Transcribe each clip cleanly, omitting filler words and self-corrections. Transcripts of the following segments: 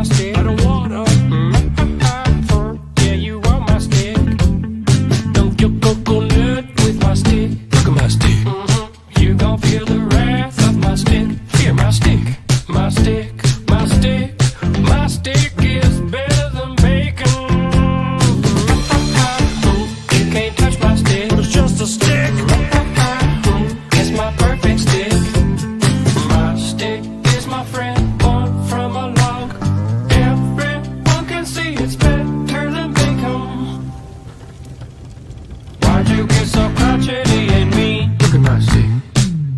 my stick. I don't wanna. Yeah, you want my stick. Dunk your coconut with my stick. Look at my stick. You gon' feel the wrath of my stick. Fear my stick. My stick. My stick. My stick is better than bacon. You can't touch my stick. But it's just a stick. It's my perfect stick. My stick is my friend, born from a log. Everyone can see it's better than bacon. Why'd you get so crotchety and mean? Look at my stick.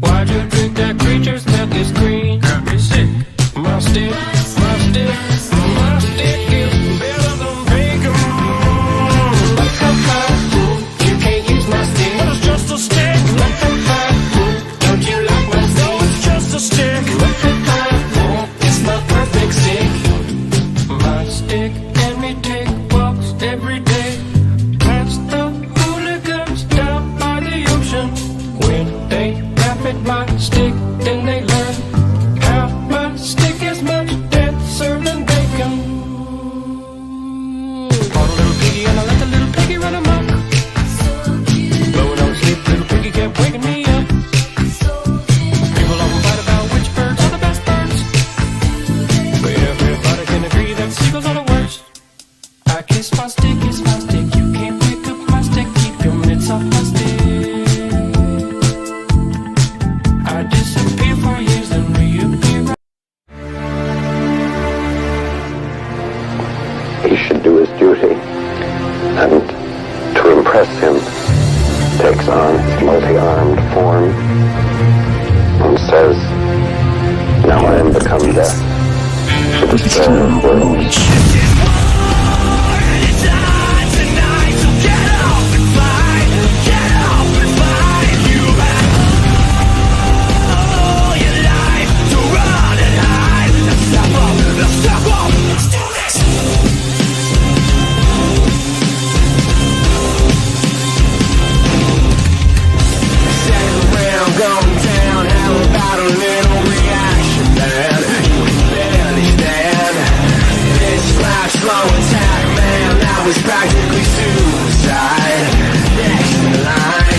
Why'd you drink that creature's milk is green? Happy stick. My stick, my stick, my stick is better than bacon. You can't use my stick. But it's just a stick. Don't you like my stick? No, it's just a stick. It's my perfect stick. My stick and me take walks every day. Past the hooligans down by the ocean. When they laugh at my stick, then they learn how my stick is much denser than bacon. Bought a little piggy and I let the little piggy run amok. Blowing on sleep, little piggy kept waking me up. People often fight about which birds are the best birds, but everybody can agree that seagulls are the worst. I kiss my stick, you can't pick up my stick, keep your mitts off my stick. I disappear for years and reappear. He should do his duty, and to impress him, takes on his multi-armed form and says, "Now I am become death, to destroy the world." Going down, how about a little reaction, man? You can barely stand this flash slow attack, man. That was practically suicide. Next in line.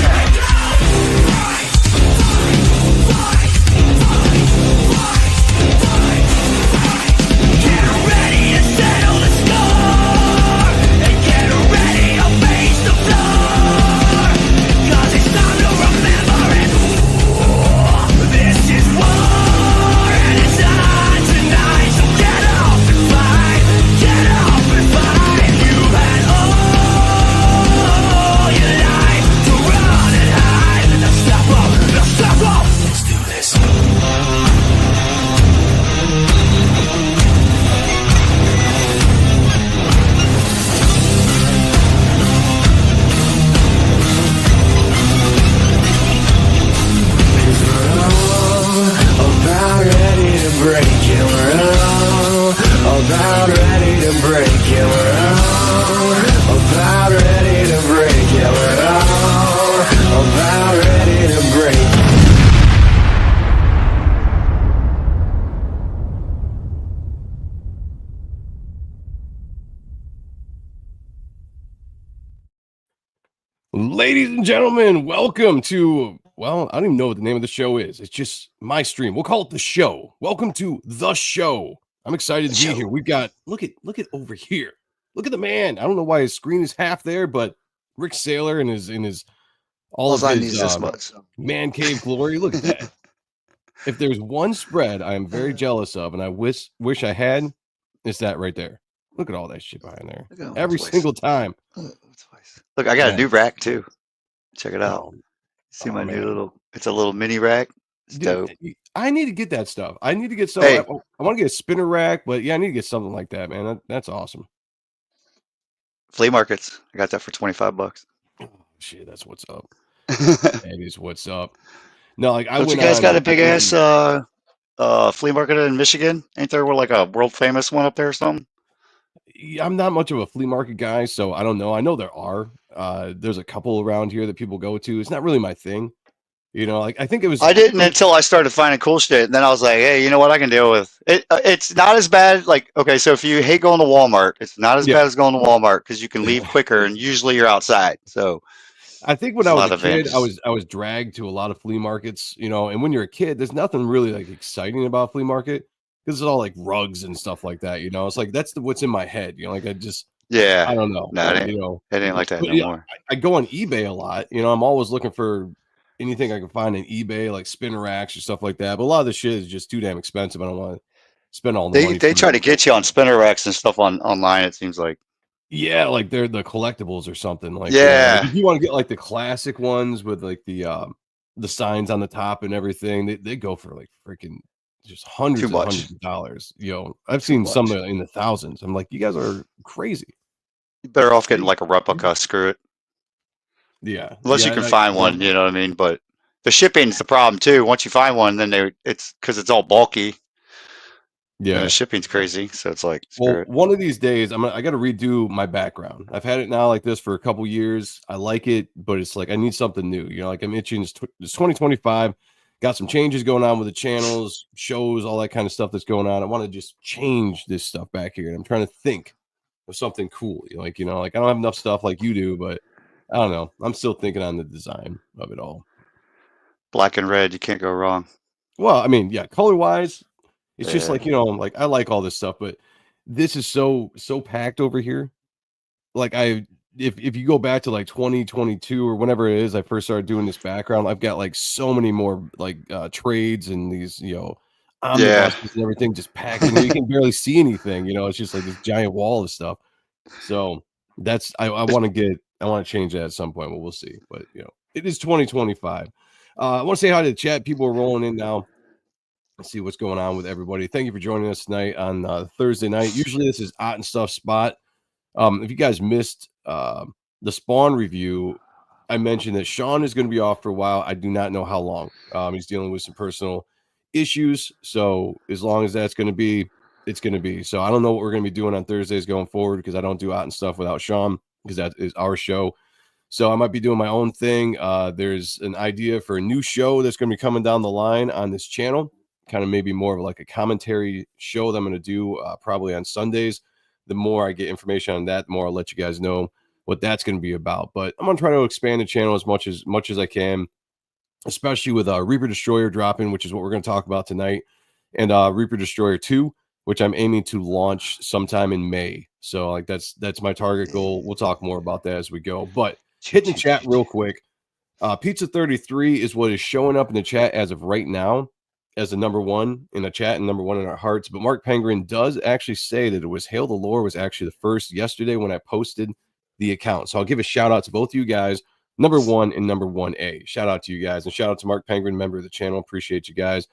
Get ready to settle the score, and get ready to face the floor, 'cause it's time to remember it. This is war, and it's on tonight, so get up and fight, get up and fight. You've had all your life to run and hide. Now step up, let's do this. About ready to break it, we're all about ready to break it, we're all about ready to break it, we're all about ready to break it. Ladies and gentlemen, welcome to, well, I don't even know what the name of the show is. It's just my stream. We'll call it the show. Welcome to the show. I'm excited to be here. We've got, look at over here. Look at the man. I don't know why his screen is half there, but Rick Saylor in his all of his this much. man cave glory. Look at that. If there's one spread I am very jealous of, and I wish I had, it's that right there. Look at all that shit behind there. Every single time. Look, I got a new rack too. Check it out. See my new little, it's a little mini rack. It's dope. I need to get that stuff. I need to get some. Hey. I want to get a spinner rack, but yeah, I need to get something like that, man. That's awesome. Flea markets. I got that for $25. Oh, shit, that's what's up. That is what's up. No, like I Don't you guys got a big ass flea market in Michigan? Ain't there like a world famous one up there or something? I'm not much of a flea market guy, so I don't know. I know there are. There's a couple around here that people go to. It's not really my thing. You know, like I think it was. I didn't until I started finding cool shit. And then I was like, hey, you know what? I can deal with it. It's not as bad. Like, okay, so if you hate going to Walmart, it's not as Yeah. bad as going to Walmart because you can leave quicker and usually you're outside. So I think when there's I a was lot a of kid, advantages. I was dragged to a lot of flea markets, you know, and when you're a kid, there's nothing really like exciting about flea market because it's all like rugs and stuff like that, you know. It's like that's what's in my head, you know, like Yeah. I don't know, No, you know. it ain't like that But no yeah, more. I go on eBay a lot, you know, I'm always looking for anything I can find on eBay, like spinner racks or stuff like that. But a lot of the shit is just too damn expensive. I don't want to spend all the money They for it. try to get you on spinner racks and stuff online, it seems like. Yeah, like they're the collectibles or something. Like, you know, like Yeah. if you want to get like the classic ones with like the signs on the top and everything, they go for like freaking just Too hundreds much. of dollars. You know, I've Too seen some much. in the thousands. I'm like, you guys are crazy. You're better off getting like a replica. Screw it. Yeah, Unless you yeah, can find one, you know what I mean? But the shipping's the problem too. Once you find one, then it's because it's all bulky. Then the yeah. shipping's crazy. So it's like, screw Well, it. one of these days, I got to redo my background. I've had it now like this for a couple years. I like it, but it's like I need something new. You know, like I'm itching. It's 2025. Got some changes going on with the channels, shows, all that kind of stuff that's going on. I want to just change this stuff back here, and I'm trying to think of something cool. Like, you know, like I don't have enough stuff like you do, but I don't know. I'm still thinking on the design of it all. Black and red, you can't go wrong. Well, I mean, yeah, color wise, it's just Yeah. like, you know, like I like all this stuff, but this is so packed over here. Like if you go back to like 2022 or whenever it is I first started doing this background, I've got like so many more like trades and these, you know, Yeah. omnibuses and everything just packed in here. You can barely see anything, you know, it's just like this giant wall of stuff. So that's I want to change that at some point, but we'll see. But you know, it is 2025. I want to say hi to the chat. People are rolling in now. Let's see what's going on with everybody. Thank you for joining us tonight on Thursday night. Usually this is Ot and Stuff spot. If you guys missed the Spawn review, I mentioned that Sean is going to be off for a while. I do not know how long. He's dealing with some personal issues. So as long as that's going to be, it's going to be. So I don't know what we're going to be doing on Thursdays going forward because I don't do Out and Stuff without Sean because that is our show. So I might be doing my own thing. There's an idea for a new show that's going to be coming down the line on this channel, kind of maybe more of like a commentary show that I'm going to do probably on Sundays. The more I get information on that, the more I'll let you guys know what that's going to be about. But I'm going to try to expand the channel as much as I can, especially with Reaper Destroyer dropping, which is what we're going to talk about tonight, and Reaper Destroyer 2, which I'm aiming to launch sometime in May. So like that's my target goal. We'll talk more about that as we go. But hitting the chat real quick. Pizza 33 is what is showing up in the chat as of right now as the number one in the chat and number one in our hearts. But Mark Penguin does actually say that it was Hail the Lore was actually the first yesterday when I posted the account. So I'll give a shout out to both of you guys, number one and number 1A. Shout out to you guys, and shout out to Mark Penguin, member of the channel. Appreciate you guys.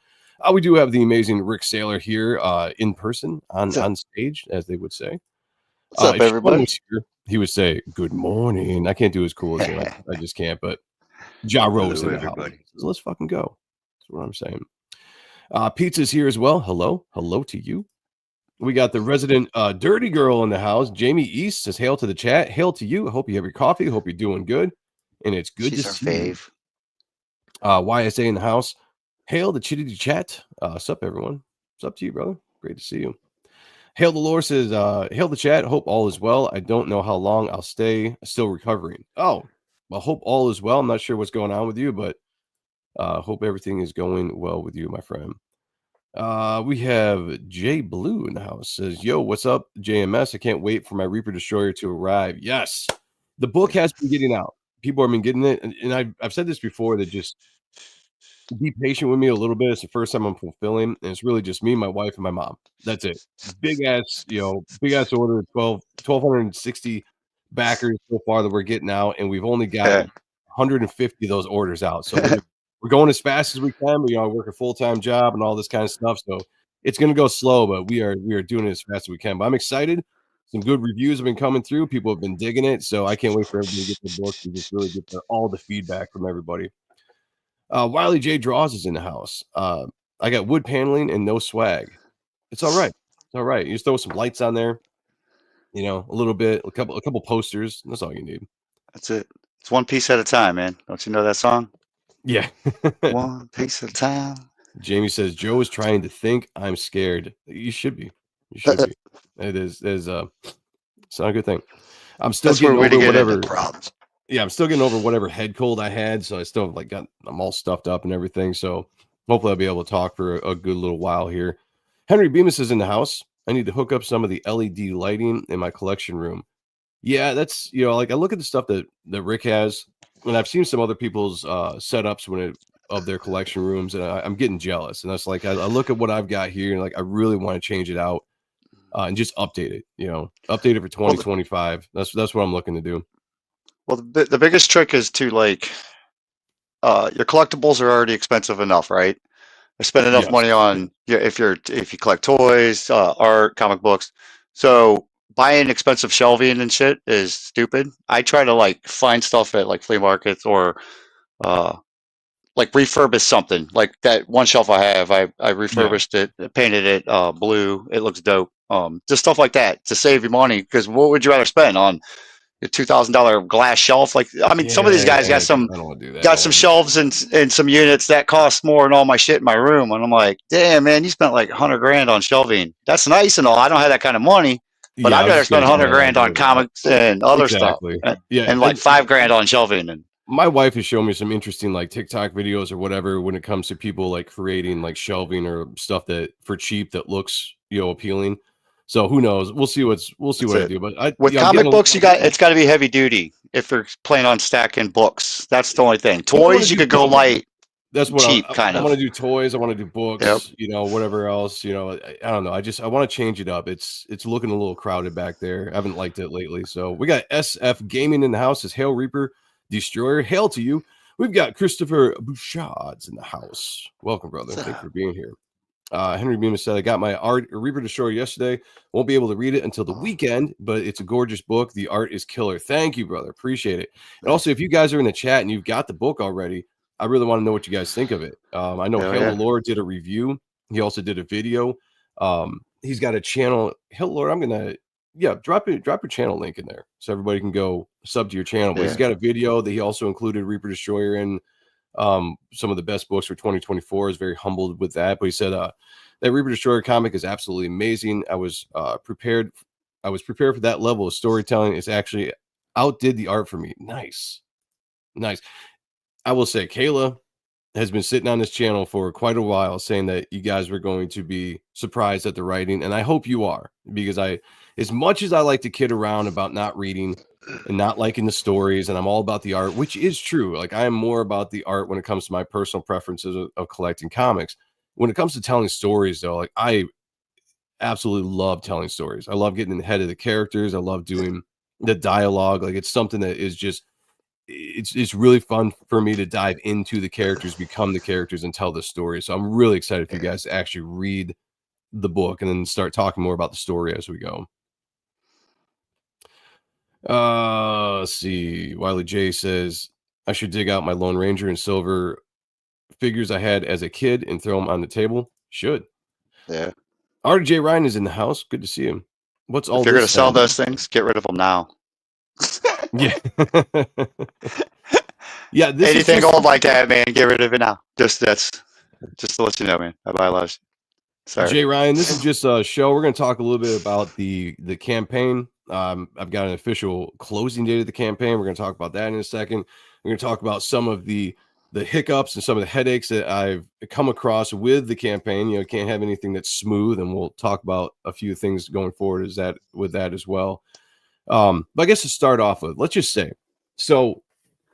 We do have the amazing Rick Saylor here in person on stage, as they would say. What's up, If Sean everybody? was here, he would say, "Good morning." I can't do as cool as him. I just can't. But Ja Rose in the house. So let's fucking go. That's what I'm saying. Pizza's here as well. Hello to you. We got the resident dirty girl in the house. Jamie East says, "Hail to the chat. Hail to you. I hope you have your coffee. Hope you're doing good, and it's good She's to our see you." fave. YSA in the house. Hail the Chitty Chat. Sup everyone. It's up to you, brother. Great to see you. Hail the Lord says, "Hail the chat. Hope all is well. I don't know how long I'll stay. Still recovering." Oh, well, hope all is well. I'm not sure what's going on with you, but hope everything is going well with you, my friend. We have Jay Blue in the house. Says, "Yo, what's up, JMS? I can't wait for my Reaper Destroyer to arrive." Yes, the book has been getting out. People have been getting it, and I've said this before. That just be patient with me a little bit. It's the first time I'm fulfilling, and it's really just me, my wife, and my mom. That's it. Big ass, big ass order. 1,260 backers so far that we're getting out, and we've only got Yeah. 150 of those orders out. So we're going as fast as we can. But, I work a full-time job and all this kind of stuff, so it's going to go slow. But we are doing it as fast as we can. But I'm excited. Some good reviews have been coming through. People have been digging it, so I can't wait for everybody to get the book and just really get all the feedback from everybody. Wiley J Draws is in the house. I got wood paneling and no swag. It's all right. It's all right. You just throw some lights on there, a little bit, a couple posters. That's all you need. That's it. It's one piece at a time, man. Don't you know that song? Yeah. One piece at a time. Jamie says Joe is trying to think. I'm scared. You should be. You should be. It is it's not a good thing. I'm still That's where getting we over get into whatever. problems. Yeah, I'm still getting over whatever head cold I had. So I still like I'm all stuffed up and everything. So hopefully I'll be able to talk for a good little while here. Henry Bemis is in the house. I need to hook up some of the LED lighting in my collection room. Yeah, that's like I look at the stuff that Rick has, and I've seen some other people's setups of their collection rooms, and I'm getting jealous. And that's like I look at what I've got here, and like I really want to change it out and just update it. Update it for 2025. That's what I'm looking to do. Well, the biggest trick is to like your collectibles are already expensive enough, right? I spend enough Yes. money on if you collect toys, art, comic books. So buying expensive shelving and shit is stupid. I try to like find stuff at like flea markets or like refurbish something. Like that one shelf I have, I refurbished it, painted it blue. It looks dope. Just stuff like that to save you money. Because what would you rather spend on a $2,000 glass shelf? Like, I mean, some of these guys got I some don't want to do that. got some shelves and some units that cost more than all my shit in my room. And I'm like, damn, man, you spent like 100 grand on shelving. That's nice and all. I don't have that kind of money, but Yeah, I I'd was rather just gonna spend get 100 that grand on idea. comics and other stuff Exactly. Yeah, and like 5 grand on shelving. And my wife has shown me some interesting like TikTok videos or whatever when it comes to people like creating like shelving or stuff that for cheap that looks appealing. So who knows? We'll see what that's I it. do. But With I'm getting comic books, it's got to be heavy duty if you're planning on stacking books. That's the only thing. I wanna Toys, you do could go both. light, That's what cheap, I kind want to of. do. Toys. I want to do Yep. books. Whatever else. I don't know. I want to change it up. It's looking a little crowded back there. I haven't liked it lately. So we got SF Gaming in the house. Is Hail Reaper Destroyer? Hail to you. We've got Christopher Bouchard's in the house. Welcome, brother. Thanks for being here. Henry Bemis said, I got my art Reaper Destroyer yesterday. Won't be able to read it until the weekend, but it's a gorgeous book. The art is killer. Thank you, brother. Appreciate it. And also, if you guys are in the chat and you've got the book already, I really want to know what you guys think of it. I know Halo Lord did a review. He also did a video. He's got a channel. Halo Lord, I'm gonna drop your channel link in there so everybody can go sub to your channel. But he's got a video that he also included Reaper Destroyer in. Some of the best books for 2024. Is very humbled with that, but he said that Reaper Destroyer comic is absolutely amazing. I was prepared for that level of storytelling. It's actually outdid the art for me. Nice. I will say Kayla has been sitting on this channel for quite a while saying that you guys were going to be surprised at the writing, and I hope you are, because as much as I like to kid around about not reading and not liking the stories, and I'm all about the art, which is true. Like I am more about the art when it comes to my personal preferences of collecting comics. When it comes to telling stories, though, like I absolutely love telling stories. I love getting in the head of the characters. I love doing the dialogue. Like it's something that is just it's really fun for me to dive into the characters, become the characters, and tell the story. So I'm really excited for you guys to actually read the book and then start talking more about the story as we go. Let's see. Wiley J says I should dig out my Lone Ranger and silver figures I had as a kid and throw them on the table. Should. Yeah. RJ Ryan is in the house. Good to see him. What's all If you're going to this? sell those things, get rid of them now. Yeah. Yeah. This Anything old like that, man, get rid of it now. Just to let you know, man. I buy a lot. Sorry. Jay Ryan, this is just a show. We're going to talk a little bit about the campaign. I've got an official closing date of the campaign. We're going to talk about that in a second. We're going to talk about some of the hiccups and some of the headaches that I've come across with the campaign. Can't have anything that's smooth, and we'll talk about a few things going forward with that as well. But I guess to start off with, let's just say, so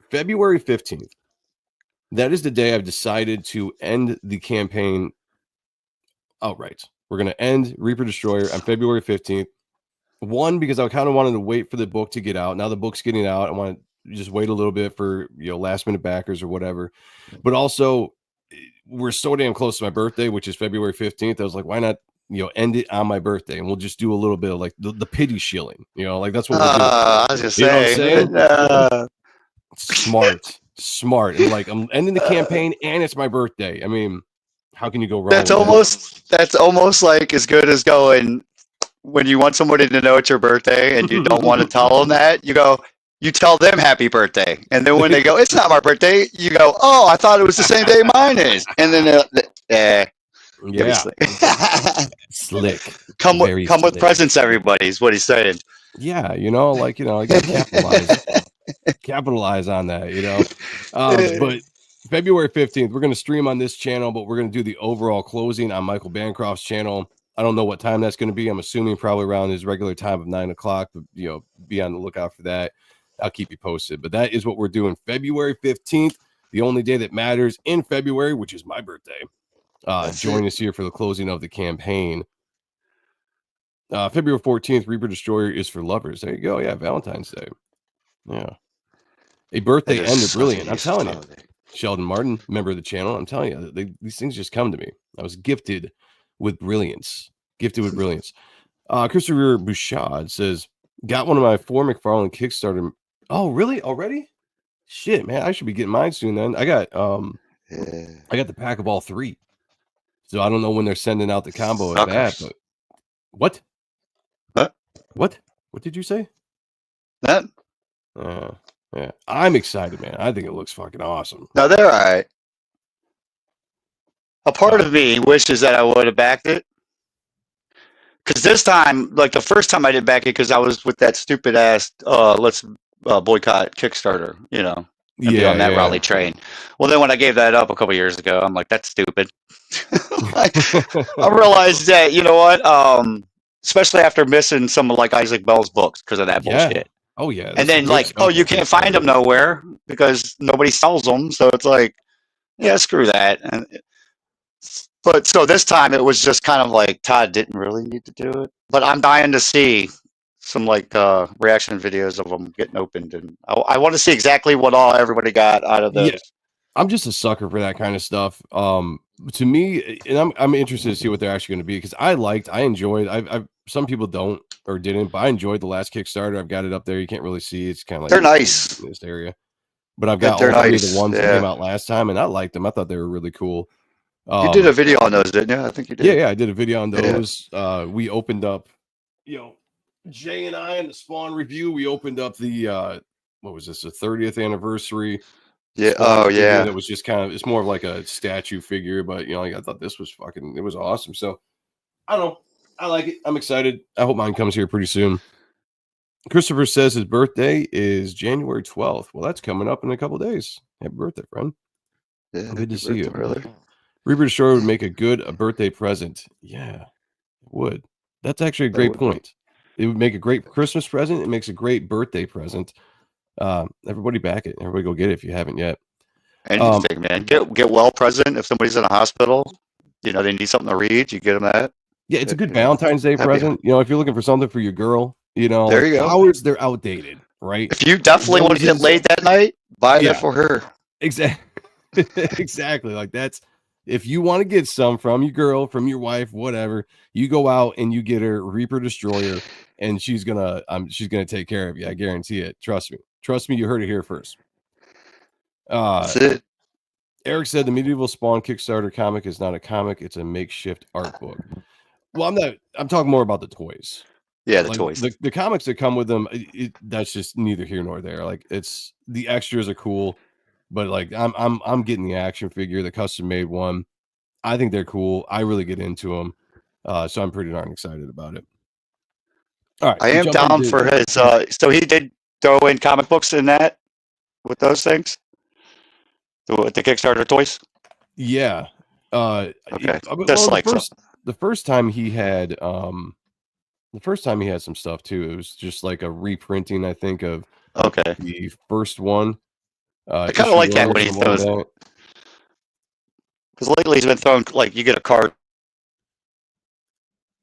February 15th, that is the day I've decided to end the campaign outright. We're going to end Reaper Destroyer on February 15th. One, because I kind of wanted to wait for the book to get out. Now the book's getting out. I want to just wait a little bit for last minute backers or whatever. But also, we're so damn close to my birthday, which is February 15th. I was like, why not end it on my birthday, and we'll just do a little bit of like the pity shilling. Like that's what we'll do. I was just You know what I'm saying? Smart, and like I'm ending the campaign, and it's my birthday. I mean, how can you go wrong? That's almost like as good as going when you want somebody to know it's your birthday and you don't want to tell them that. You go, you tell them happy birthday, and then when they go, it's not my birthday, you go, oh, I thought it was the same day mine is, and then give me Yeah, slick. slick. come Very with slick. presents, everybody is what he's saying. Yeah, I got to capitalize on that. But February 15th, we're going to stream on this channel, but we're going to do the overall closing on Michael Bancroft's channel. I don't know what time that's going to be. I'm assuming probably around his regular time of 9 o'clock, but be on the lookout for that. I'll keep you posted, but that is what we're doing February 15th, the only day that matters in February, which is my birthday. Join us here for the closing of the campaign. February 14th, Reaper Destroyer is for lovers. There you go. Yeah, Valentine's Day. Yeah. A birthday and a brilliant. I'm telling you. Sheldon Martin, member of the channel. I'm telling you, these things just come to me. I was gifted with brilliance. Christopher Bouchard says, got one of my 4 McFarlane Kickstarter. Oh, really? Already? Shit, man. I should be getting mine soon then. I got the pack of all 3. So I don't know when they're sending out the combo of that, but what? Huh? What did you say? That? Yeah. I'm excited, man. I think it looks fucking awesome. No, they're all right. A part of me wishes that I would have backed it. Because this time, like the first time I didn't back it because I was with that stupid ass, let's boycott Kickstarter, and be on that rally train. Well, then when I gave that up a couple years ago, I'm like, that's stupid. I realized that, you know what? Especially after missing some of like Isaac Bell's books because of that bullshit. Oh, yeah. And then like, oh, you can't find them nowhere because nobody sells them. So it's like, yeah, screw that. But so this time it was just kind of like Todd didn't really need to do it. But I'm dying to see some like reaction videos of them getting opened, and I want to see exactly what everybody got out of those. Yeah. I'm just a sucker for that kind of stuff. To me, and I'm interested to see what they're actually going to be because I enjoyed. I've some people don't or didn't, but I enjoyed the last Kickstarter. I've got it up there. You can't really see. It's kind of like they're nice in this area, but I've got all the ones that came out last time, and I liked them. I thought they were really cool. You did a video on those, didn't you? I think you did. Yeah, I did a video on those. Yeah. We opened up, Jay and I in the Spawn review. We opened up the what was this? The 30th anniversary. Yeah. Oh, yeah. That was just kind of, it's more of like a statue figure, but I thought this was it was awesome. So I don't know. I like it. I'm excited. I hope mine comes here pretty soon. Christopher says his birthday is January 12th. Well, that's coming up in a couple of days. Happy birthday, friend. Yeah, good to see you. Brother. Reaper Destroyer would make a good birthday present. Yeah, it would. That's actually a great point. It would make a great Christmas present. It makes a great birthday present. Everybody back it. Everybody go get it if you haven't yet. Anything, man. Get well present. If somebody's in a hospital, they need something to read, you get them that. Yeah, it's a good Valentine's Day present. If you're looking for something for your girl, there you go. Flowers, they're outdated, right? If you definitely want to get laid that night, buy that for her. Exactly. Exactly. Like that's, if you want to get some from your girl, from your wife, whatever, you go out and you get her Reaper Destroyer, and she's gonna take care of you. I guarantee it. Trust me. You heard it here first. That's it. Eric said the Medieval Spawn Kickstarter comic is not a comic; it's a makeshift art book. Well, I'm talking more about the toys. Yeah, the toys. The comics that come with them, that's just neither here nor there. Like, it's the extras are cool, but like I'm getting the action figure, the custom made one. I think they're cool. I really get into them, so I'm pretty darn excited about it. All right, I am down for his. So he did throw in comic books in that with those things, with the Kickstarter toys. Yeah. Okay. The first time he had some stuff too. It was just like a reprinting, I think, of the first one. I kind of like that when he throws, because lately he's been throwing, like, you get a card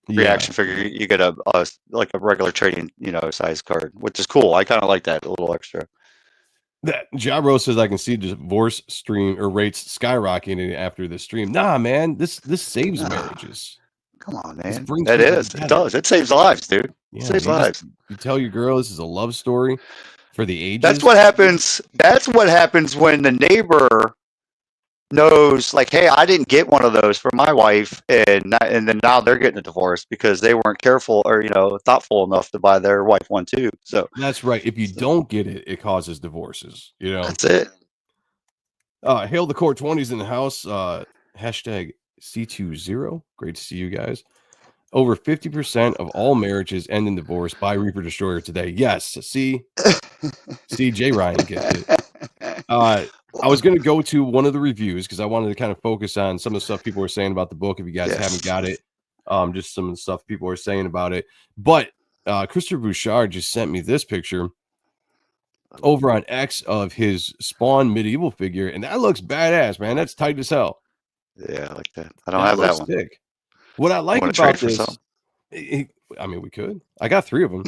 reaction figure, you get a regular trading size card, which is cool. I kind of like that, a little extra. That Jabro says I can see divorce stream or rates skyrocketing after this stream. Nah, man, this saves marriages. Come on, man. It does. It saves lives, dude. Yeah, it saves lives. You tell your girl this is a love story for the ages. That's what happens. That's what happens when the neighbor knows, like, hey, I didn't get one of those for my wife, and then now they're getting a divorce because they weren't careful or thoughtful enough to buy their wife one too. So That's right. If you don't get it, it causes divorces. that's it. Hail the Core 20s in the house. Hashtag C20. Great to see you guys. Over 50% of all marriages end in divorce by Reaper Destroyer today. Yes. See, J Ryan gets it. I was going to go to one of the reviews because I wanted to kind of focus on some of the stuff people were saying about the book. If you guys haven't got it, just some of the stuff people are saying about it. But Christopher Bouchard just sent me this picture over on X of his Spawn medieval figure, and that looks badass, man. That's tight as hell. Yeah, I like that. I don't have that one. Sick. What I like about this, I mean, we could. I got 3 of them.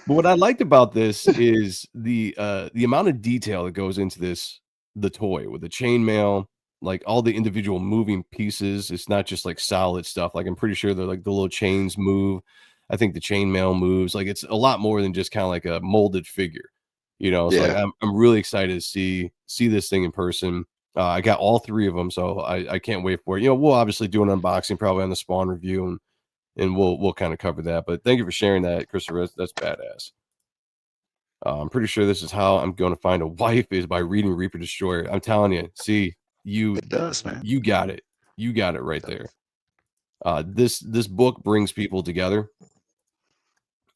But what I liked about this is the amount of detail that goes into the toy with the chainmail, like all the individual moving pieces. It's not just like solid stuff. Like I'm pretty sure they're like the little chains move. I think the chainmail moves. Like it's a lot more than just kind of like a molded figure. So like I'm really excited to see this thing in person. I got all 3 of them, so I can't wait for it. We'll obviously do an unboxing probably on the Spawn review, and we'll kind of cover that. But thank you for sharing that, Christopher. That's badass. I'm pretty sure this is how I'm going to find a wife is by reading Reaper Destroyer. I'm telling you. See, it does, man. You got it. You got it right there. This book brings people together.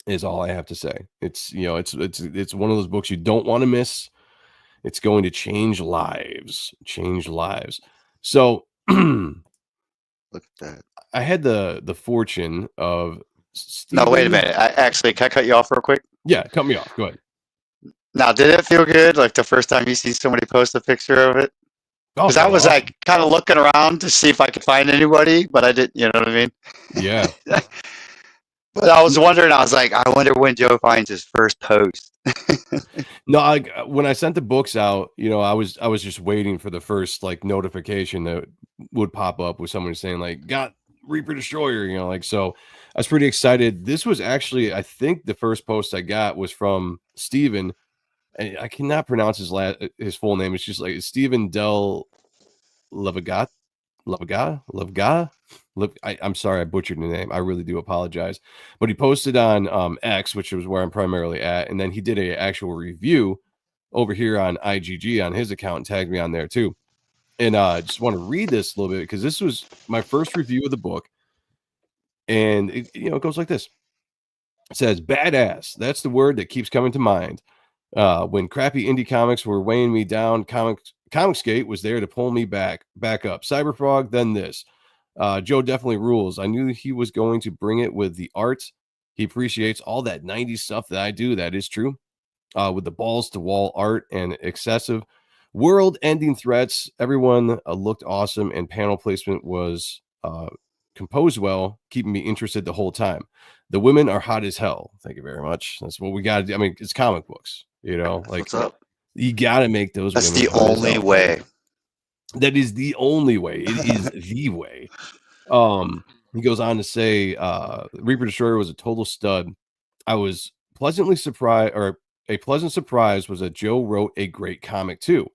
Is all I have to say. It's it's one of those books you don't want to miss. It's going to change lives. So look at that. I had the fortune of No, wait a minute. Can I cut you off real quick? Yeah, cut me off. Go ahead. Now, did it feel good? Like the first time you see somebody post a picture of it? Because I was like kind of looking around to see if I could find anybody, but I didn't. You know what I mean? Yeah. But I was wondering. I was like, I wonder when Joe finds his first post. No, when I sent the books out, I was just waiting for the first like notification that would pop up with someone saying like got Reaper Destroyer, so I was pretty excited. This was actually, I think the first post I got was from Steven. And I cannot pronounce his full name. It's just like Steven Del Levagat. I'm sorry, I butchered the name. I really do apologize. But he posted on X, which was where I'm primarily at, and then he did a actual review over here on IGG on his account and tagged me on there too. And I just want to read this a little bit because this was my first review of the book, and it goes like this. It says, "Badass. That's the word that keeps coming to mind. When crappy indie comics were weighing me down, Comicsgate was there to pull me back up. Cyberfrog, then this. Joe definitely rules. I knew he was going to bring it with the art. He appreciates all that 90s stuff that I do. That is true. With the balls to wall art and excessive world-ending threats. Everyone looked awesome, and panel placement was composed well, keeping me interested the whole time. The women are hot as hell. Thank you very much. That's what we got to do. I mean, it's comic books, like what's up? You got to make those. That's the only way. That is the only way. It is the way. He goes on to say, Reaper Destroyer was a total stud. I was pleasantly surprised, or a pleasant surprise was that Joe wrote a great comic too.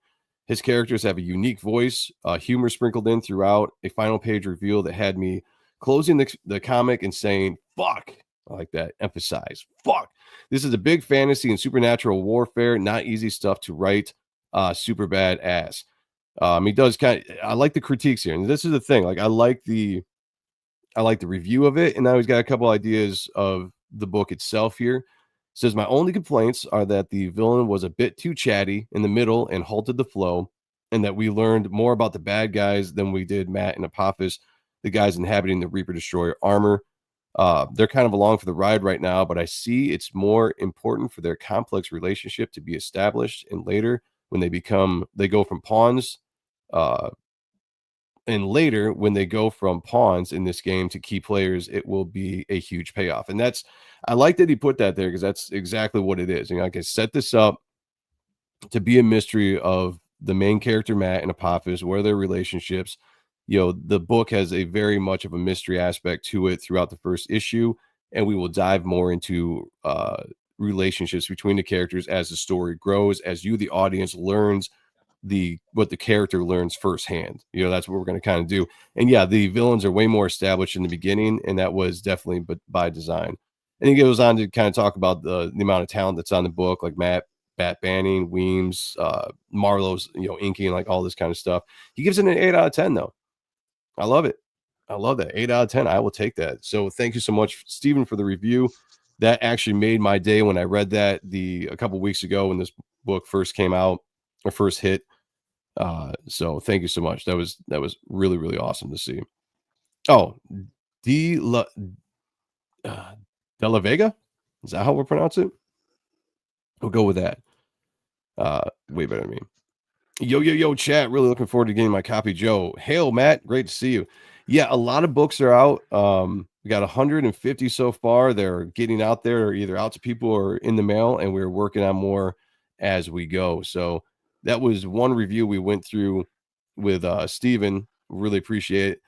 His characters have a unique voice, humor sprinkled in throughout, a final page reveal that had me closing the comic and saying, fuck. I like that. Emphasize. Fuck. This is a big fantasy and supernatural warfare. Not easy stuff to write. Super bad ass. He does I like the critiques here. And this is the thing. Like I like the review of it. And now he's got a couple ideas of the book itself here. It says, my only complaints are that the villain was a bit too chatty in the middle and halted the flow. And that we learned more about the bad guys than we did Matt and Apophis, the guys inhabiting the Reaper Destroyer armor. They're kind of along for the ride right now, but I see it's more important for their complex relationship to be established, and later when they go from pawns, and later when they go from pawns in this game to key players, it will be a huge payoff. And I like that he put that there because that's exactly what it is. I can set this up to be a mystery of the main character Matt and Apophis, where their relationships. The book has a very much of a mystery aspect to it throughout the first issue, and we will dive more into relationships between the characters as the story grows, as you, the audience, learns what the character learns firsthand. That's what we're going to kind of do. And yeah, the villains are way more established in the beginning, and that was definitely by design. And he goes on to kind of talk about the amount of talent that's on the book, like Bat Banning, Weems, Marlowe's, inking, like all this kind of stuff. He gives it an 8 out of 10, though. I love it. I love that. 8 out of 10. I will take that. So thank you so much, Stephen, for the review. That actually made my day when I read that a couple weeks ago when this book first came out or first hit. So thank you so much. That was really, really awesome to see. Oh, De La Vega? Is that how we'll pronounce it? We'll go with that. Way better than me. Yo, chat. Really looking forward to getting my copy, Joe. Hail, Matt. Great to see you. Yeah, a lot of books are out. We got 150 so far. They're getting out there, or either out to people or in the mail, and we're working on more as we go. So that was one review we went through with Steven. Really appreciate it.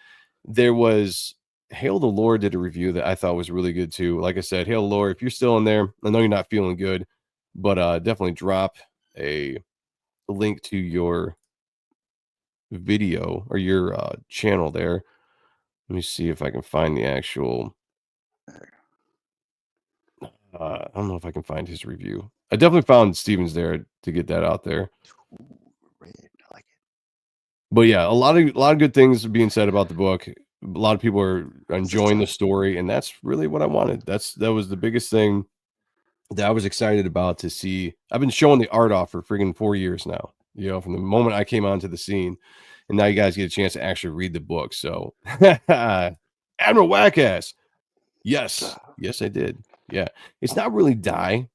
There was Hail the Lord did a review that I thought was really good too. Like I said, Hail the Lord, if you're still in there, I know you're not feeling good, but definitely drop a link to your video or your channel there. Let me see if I can find the actual I don't know if I can find his review. I definitely found Steven's there to get that out there. I like it. But yeah, a lot of good things being said about the book. A lot of people are enjoying the story, and that's really what I wanted. That was the biggest thing that I was excited about to see. I've been showing the art off for friggin' 4 years now, from the moment I came onto the scene, and now you guys get a chance to actually read the book. So Admiral Wackass. Yes, I did. Yeah. It's not really die.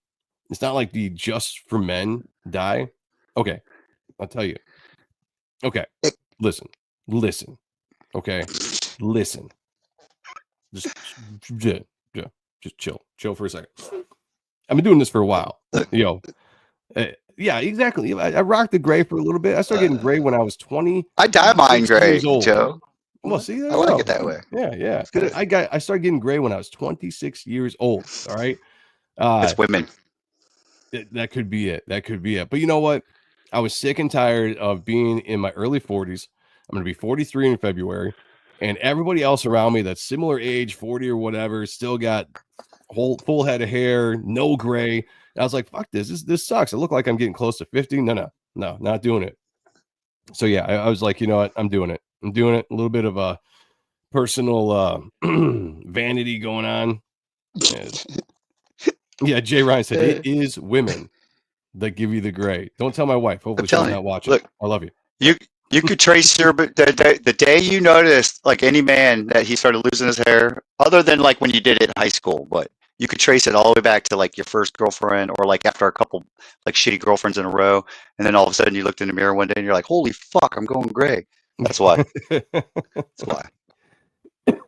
It's not like the Just for Men die. Okay. I'll tell you. Okay. Listen. Okay. Listen. Just chill for a second. I've been doing this for a while. Yeah, exactly. I rocked the gray for a little bit. I started getting gray when I was 20. I dye mine gray, years old. Joe. Well, see, I like it that way. Yeah. It's good. I started getting gray when I was 26 years old. All right. It's women. That could be it. But you know what? I was sick and tired of being in my early 40s. I'm going to be 43 in February, and everybody else around me that's similar age, 40 or whatever, still got full head of hair, no gray. And I was like, fuck this. This sucks. I look like I'm getting close to 50. No, not doing it. So yeah, I was like, you know what? I'm doing it. A little bit of a personal vanity going on. Yeah, Jay Ryan said it is women that give you the gray. Don't tell my wife. Hopefully she's not watching. Look, I love you. You could trace the day you noticed, like any man, that he started losing his hair, other than like when you did it in high school, but you could trace it all the way back to like your first girlfriend, or like after a couple like shitty girlfriends in a row, and then all of a sudden you looked in the mirror one day and you're like, holy fuck, I'm going gray. That's why. That's why.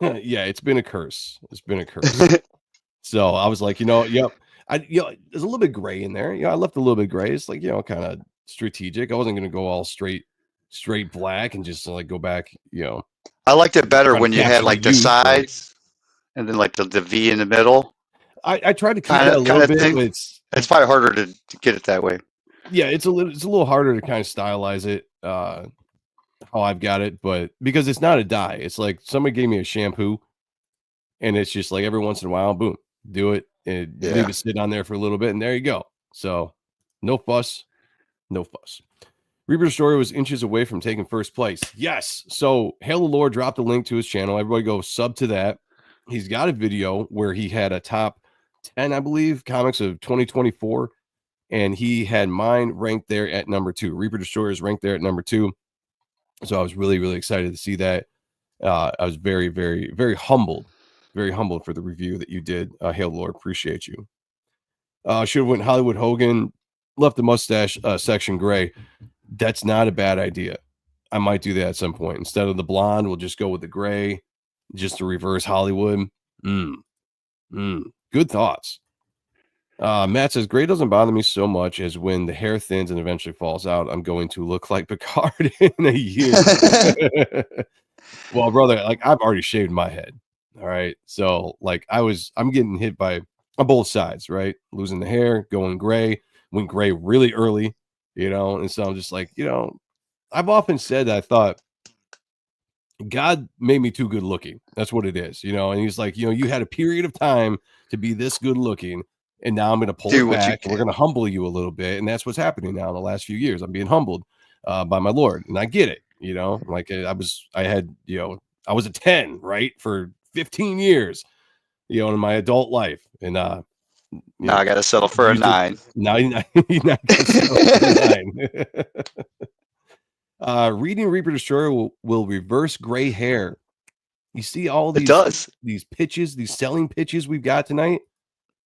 Yeah, it's been a curse. So I was like, yep. There's a little bit gray in there. I left a little bit gray. It's like, kind of strategic. I wasn't going to go all straight black and just like go back, I liked it better when you had like the sides and then like the V in the middle. I tried to keep that a little bit, but it's probably harder to get it that way. Yeah, it's a little harder to kind of stylize it how I've got it, but because it's not a dye, it's like somebody gave me a shampoo, and it's just like every once in a while, boom, do it and leave it sit on there for a little bit, and there you go. So no fuss. Reaper Story was inches away from taking first place. Yes. So Hail the Lord dropped a link to his channel. Everybody go sub to that. He's got a video where he had a top 10, I believe, comics of 2024, and he had mine ranked there at number 2. Reaper Destroyer is ranked there at number 2. So I was really, really excited to see that. I was very, very, very humbled for the review that you did. Hail the Lord, appreciate you. Should have went Hollywood Hogan, left the mustache section gray. That's not a bad idea. I might do that at some point. Instead of the blonde, we'll just go with the gray, just to reverse Hollywood. Good thoughts. Matt says, gray doesn't bother me so much as when the hair thins and eventually falls out. I'm going to look like Picard in a year. Well, brother, like I've already shaved my head. All right. So like I'm getting hit by on both sides, right? Losing the hair, going gray, went gray really early, and so I'm just like, I've often said that I thought God made me too good looking. That's what it is, and he's like, you had a period of time to be this good looking, and now I'm going to pull Do it what you back, and we're can. going to humble you a little bit, and that's what's happening now in the last few years. I'm being humbled by my Lord, and I get it, like I was a 10, right, for 15 years, in my adult life, and Now I got to settle for a used it. 9. Now you not gonna settle for a 9. Reading Reaper Destroyer will reverse gray hair. You see all It these does. pitches, these selling pitches we've got tonight.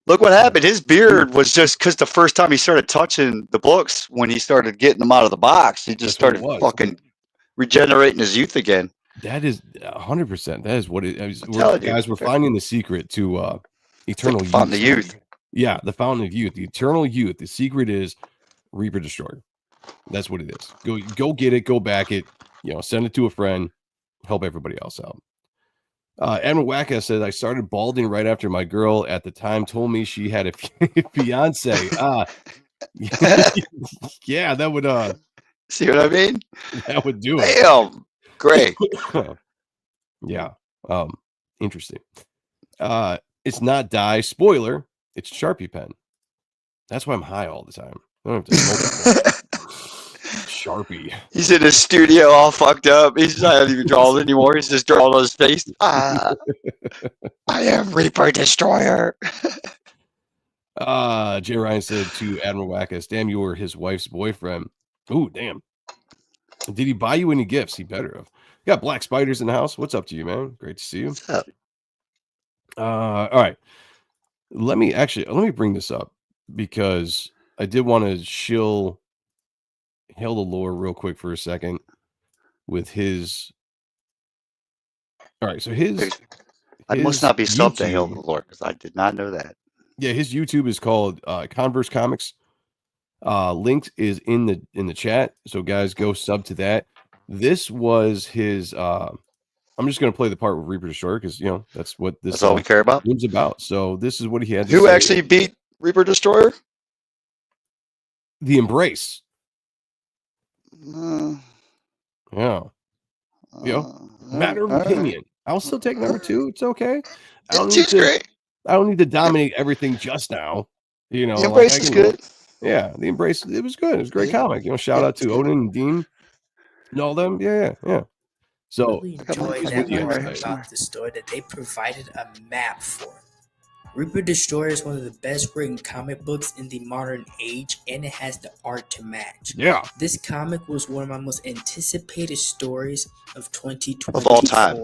Look what happened. His beard was just because the first time he started touching the books, when he started getting them out of the box, he just That's what it started was. fucking regenerating his youth again. That is 100%. That is what it is. Telling We're finding the secret to it's like eternal the fountain of youth. youth. Yeah, the fountain of youth, the eternal youth. The secret is Reaper Destroyer. That's what it is. Go get it. Go back it. Send it to a friend. Help everybody else out. Admiral Wacka says, I started balding right after my girl at the time told me she had a fiance. Yeah, that would See what I mean? that would do it. Damn. Great. Yeah. Interesting. It's not dye. Spoiler, it's Sharpie pen. That's why I'm high all the time. I don't have to smoke. Sharpie. He's in his studio all fucked up. He's not even drawing anymore. He's just drawing on his face. I am Reaper Destroyer. Jay Ryan said to Admiral Wackus, damn, you were his wife's boyfriend. Ooh, damn. Did he buy you any gifts? He better have. Got black spiders in the house. What's up to you, man? Great to see you. What's up? All right. Let me bring this up because I did want to hail the lore real quick for a second with his. All right, so I must not be subbed to Hail YouTube- the Lord because I did not know that. Yeah, his YouTube is called Converse Comics. Linked is in the chat, so guys, go sub to that. This was his. I'm just going to play the part with Reaper Destroyer because that's what this. That's all we care about. Game's about. So this is what he had. Who actually beat Reaper Destroyer? The Embrace. Uh, Yeah. Matter of opinion. I'll still take number 2. It's okay. Great. I don't need to dominate everything just now. The Embrace is good. Yeah, the Embrace. It was good. It was a great comic. Shout out to Odin and Dean and all them. Yeah. So really enjoyed that part about the story that they provided a map for. Reaper Destroyer is one of the best written comic books in the modern age, and it has the art to match. Yeah. This comic was one of my most anticipated stories of 2024. Of all time.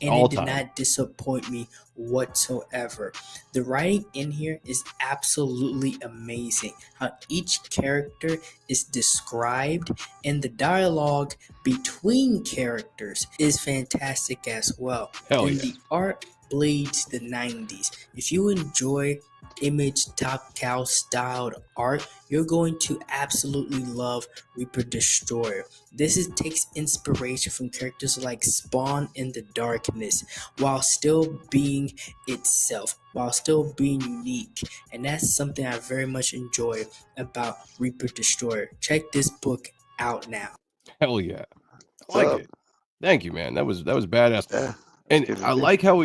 And it did not disappoint me whatsoever. The writing in here is absolutely amazing. How each character is described and the dialogue between characters is fantastic as well. Hell and yeah. the art bleeds the 90s. If you enjoy Image Top Cow styled art, you're going to absolutely love Reaper Destroyer. This takes inspiration from characters like Spawn in the Darkness while still being itself, while still being unique. And that's something I very much enjoy about Reaper Destroyer. Check this book out now. Hell yeah. I like it. Thank you, man. That was badass. Yeah, and I like how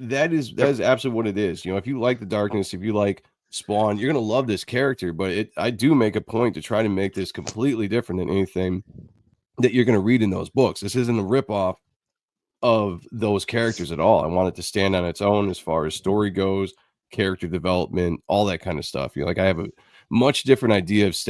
that is absolutely what it is. If you like the darkness, if you like Spawn, you're gonna love this character. But I do make a point to try to make this completely different than anything that you're gonna read in those books. This isn't a ripoff of those characters at all. I want it to stand on its own as far as story goes, character development, all that kind of stuff. Like I have a much different idea of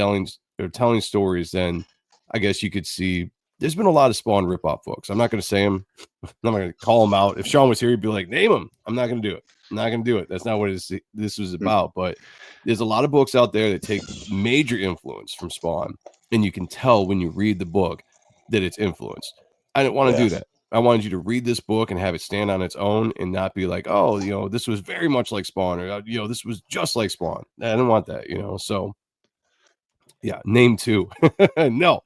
telling stories than I guess you could see. There's been a lot of Spawn ripoff books. I'm not going to say them. I'm not going to call them out. If Sean was here, he'd be like, name them. I'm not going to do it. I'm not going to do it. That's not what this was about. But there's a lot of books out there that take major influence from Spawn. And you can tell when you read the book that it's influenced. I didn't want to do that. I wanted you to read this book and have it stand on its own and not be like, oh, this was very much like Spawn, or, this was just like Spawn. I didn't want that, So, yeah, name 2. No.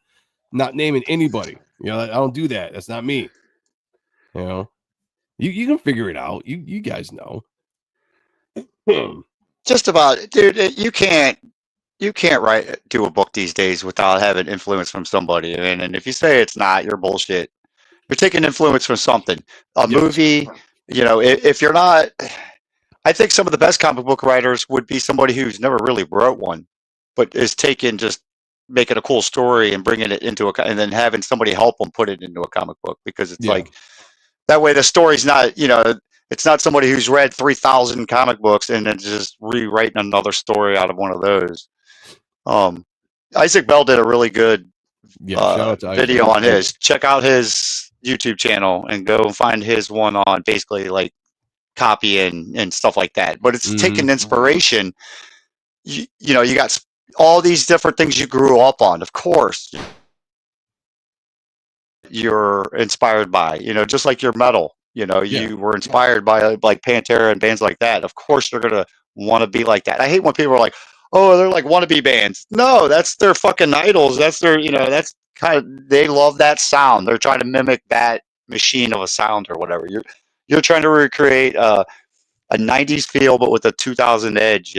Not naming anybody. I don't do that. That's not me. You can figure it out. You guys know. Just about, dude. You can't do a book these days without having influence from somebody. And if you say it's not, you're bullshit. You're taking influence from something. A Yes. movie, if you're not, I think some of the best comic book writers would be somebody who's never really wrote one, but is taking just making a cool story and bringing it into and then having somebody help them put it into a comic book, because it's Yeah. like that way the story's not, it's not somebody who's read 3,000 comic books and then just rewriting another story out of one of those. Isaac Bell did a really good Shout out to Isaac. video on his. Check out his YouTube channel and go and find his one on basically like copy and stuff like that. But it's taking inspiration. You got all these different things you grew up on. Of course, you're inspired by. Just like your metal. You were inspired by like Pantera and bands like that. Of course, you're gonna want to be like that. I hate when people are like, "Oh, they're like wannabe bands." No, that's their fucking idols. That's their, that's kind of, they love that sound. They're trying to mimic that machine of a sound or whatever. You're trying to recreate a '90s feel, but with a 2000 edge.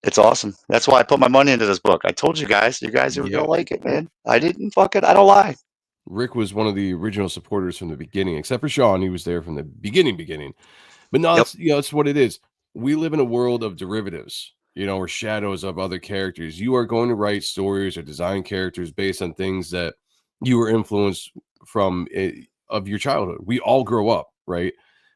It's awesome. That's why I put my money into this book. I told you guys are gonna like it, man. I don't lie. Rick was one of the original supporters from the beginning, except for Sean. He was there from the beginning. But no, it's what it is. We live in a world of derivatives, or shadows of other characters. You are going to write stories or design characters based on things that you were influenced from of your childhood. We all grow up, right?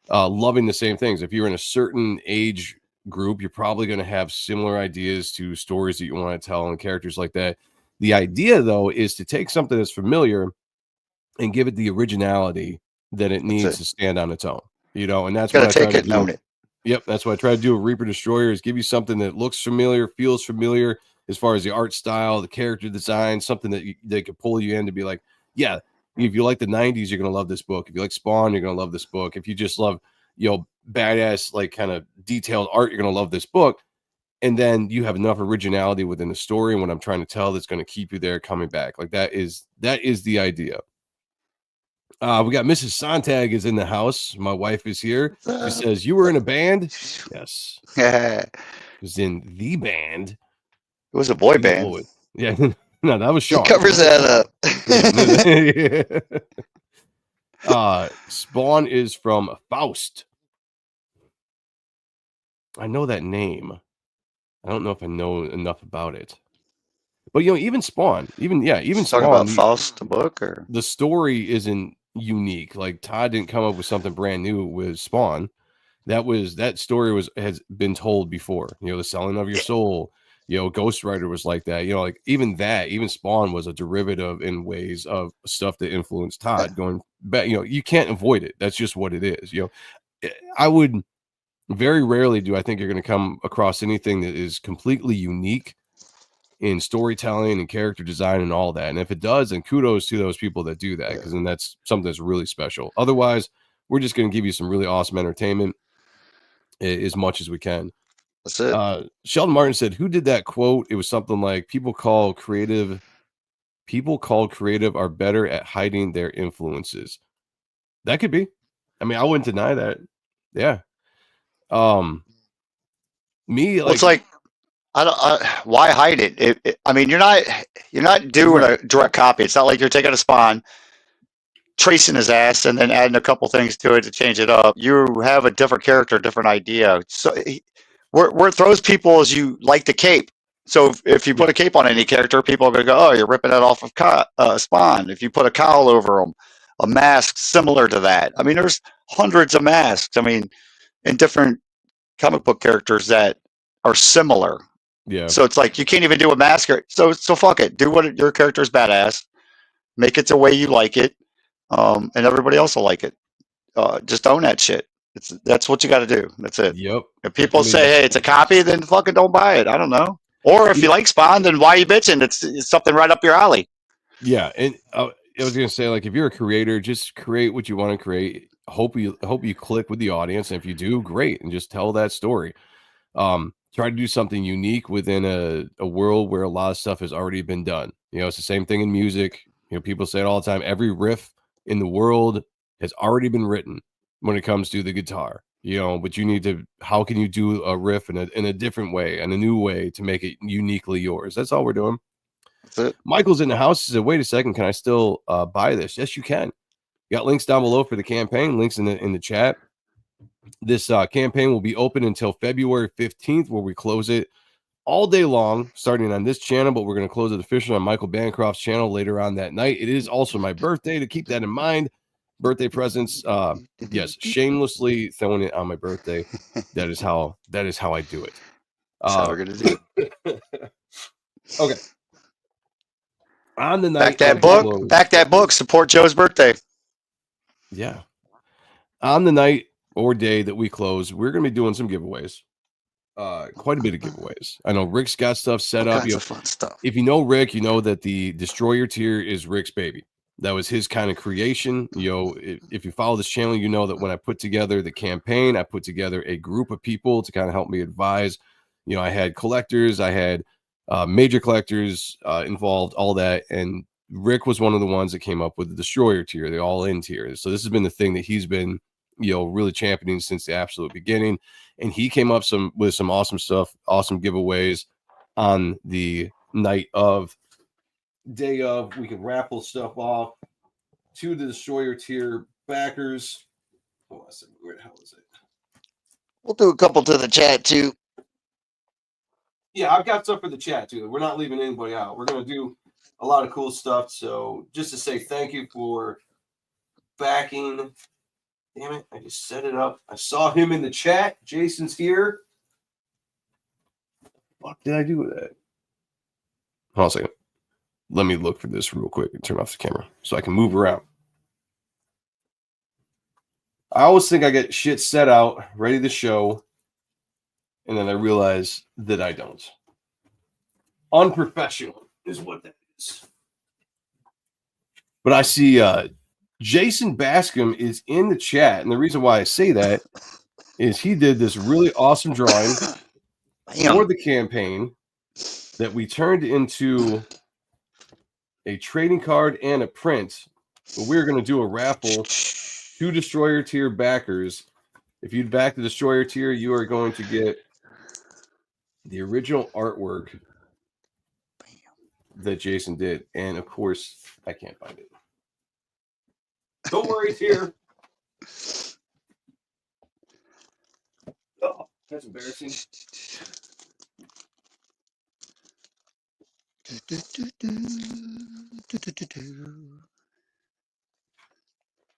Loving the same things. If you're in a certain age group, you're probably going to have similar ideas to stories that you want to tell and characters like that. The idea, though, is to take something that's familiar and give it the originality that it needs to stand on its own, and that's what I try to do. Own it. Yep, that's what I try to do with Reaper Destroyer, is give you something that looks familiar, feels familiar as far as the art style, the character design, something that they could pull you in to be like, yeah, if you like the 90s, you're going to love this book. If you like Spawn, you're going to love this book. If you just love, badass, like kind of detailed art, you're going to love this book. And then you have enough originality within the story and what I'm trying to tell that's going to keep you there coming back. Like that is the idea. We got Mrs. Sonntag is in the house. My wife is here. She says, "You were in a band?" Yes. Was in the band. It was a boy band. Boy. Yeah. No, that was Sean. He covers that up. Spawn is from Faust. I know that name. I don't know if I know enough about it. But even Spawn, even Spawn, talking about Faust, the book, or the story isn't unique. Like Todd didn't come up with something brand new with Spawn. That story has been told before. The selling of your soul. Ghost Rider was like that. Like even Spawn was a derivative in ways of stuff that influenced Todd going back. You can't avoid it. That's just what it is. I would very rarely do I think you're going to come across anything that is completely unique in storytelling and character design and all that. And if it does, then kudos to those people that do that, because then that's something that's really special. Otherwise, we're just going to give you some really awesome entertainment as much as we can. That's it. Sheldon Martin said, "Who did that quote?" It was something like, people called creative are better at hiding their influences. That could be. I mean, I wouldn't deny that. Yeah. It's like, why hide it? I mean, you're not doing a direct copy. It's not like you're taking a Spawn, tracing his ass, and then adding a couple things to it to change it up. You have a different character, different idea. So where it throws people is you like the cape. So if you put a cape on any character, people are going to go, "Oh, you're ripping it off of Spawn." If you put a cowl over them, a mask similar to that. I mean, there's hundreds of masks. I mean, in different comic book characters that are similar. Yeah. So it's like you can't even do a mask. So fuck it. Do what your character's badass. Make it the way you like it, and everybody else will like it. Just own that shit. That's what you got to do. That's it. Yep. If people say, "Hey, it's a copy," then fucking don't buy it. I don't know. Or if you like Spawn, then why are you bitching? It's something right up your alley. Yeah, and I was gonna say, like, if you're a creator, just create what you want to create. Hope you click with the audience, and if you do, great, and just tell that story. Try to do something unique within a world where a lot of stuff has already been done. It's the same thing in music. People say it all the time. Every riff in the world has already been written when it comes to the guitar. but you need to, how can you do a riff in a different way and a new way to make it uniquely yours? That's all we're doing. That's it. Michael's in the house. He said, wait a second, can I still buy this? Yes, you can. You got links down below for the campaign, links in the chat. This campaign will be open until February 15th, where we close it all day long, starting on this channel, but we're going to close it officially on Michael Bancroft's channel later on that night. It is also my birthday, to keep that in mind. Birthday presents, yes, shamelessly throwing it on my birthday. That is how I do it. That's how we're gonna do it. Okay. On the night Back that book. Support Joe's birthday. Yeah. On the night or day that we close, we're going to be doing some giveaways. Quite a bit of giveaways. I know Rick's got stuff set up. Kinds of fun stuff. If you know Rick, you know that the Destroyer tier is Rick's baby. That was his kind of creation. If you follow this channel, you know that when I put together the campaign, I put together a group of people to kind of help me advise. I had collectors, I had major collectors involved, all that. And Rick was one of the ones that came up with the Destroyer tier, the all-in tier. So this has been the thing that he's been, really championing since the absolute beginning. And he came up with some awesome stuff, awesome giveaways on the night of, day of. We can raffle stuff off to the Destroyer tier backers. Hold on a second, where the hell is it? We'll do a couple to the chat too. Yeah, I've got stuff for the chat too. We're not leaving anybody out. We're going to do a lot of cool stuff. So just to say thank you for backing. Damn it, I just set it up. I saw him in the chat. Jason's here. What did I do with that? Hold on a second. Let me look for this real quick and turn off the camera so I can move around. I always think I get shit set out, ready to show, and then I realize that I don't. Unprofessional is what that is. But I see Jason Bascom is in the chat, and the reason why I say that is he did this really awesome drawing for the campaign that we turned into a trading card and a print. But we're going to do a raffle to Destroyer tier backers. If you'd back the Destroyer tier, you are going to get the original artwork that Jason did. And of course, I can't find it. Don't worry, it's here. Oh, that's embarrassing.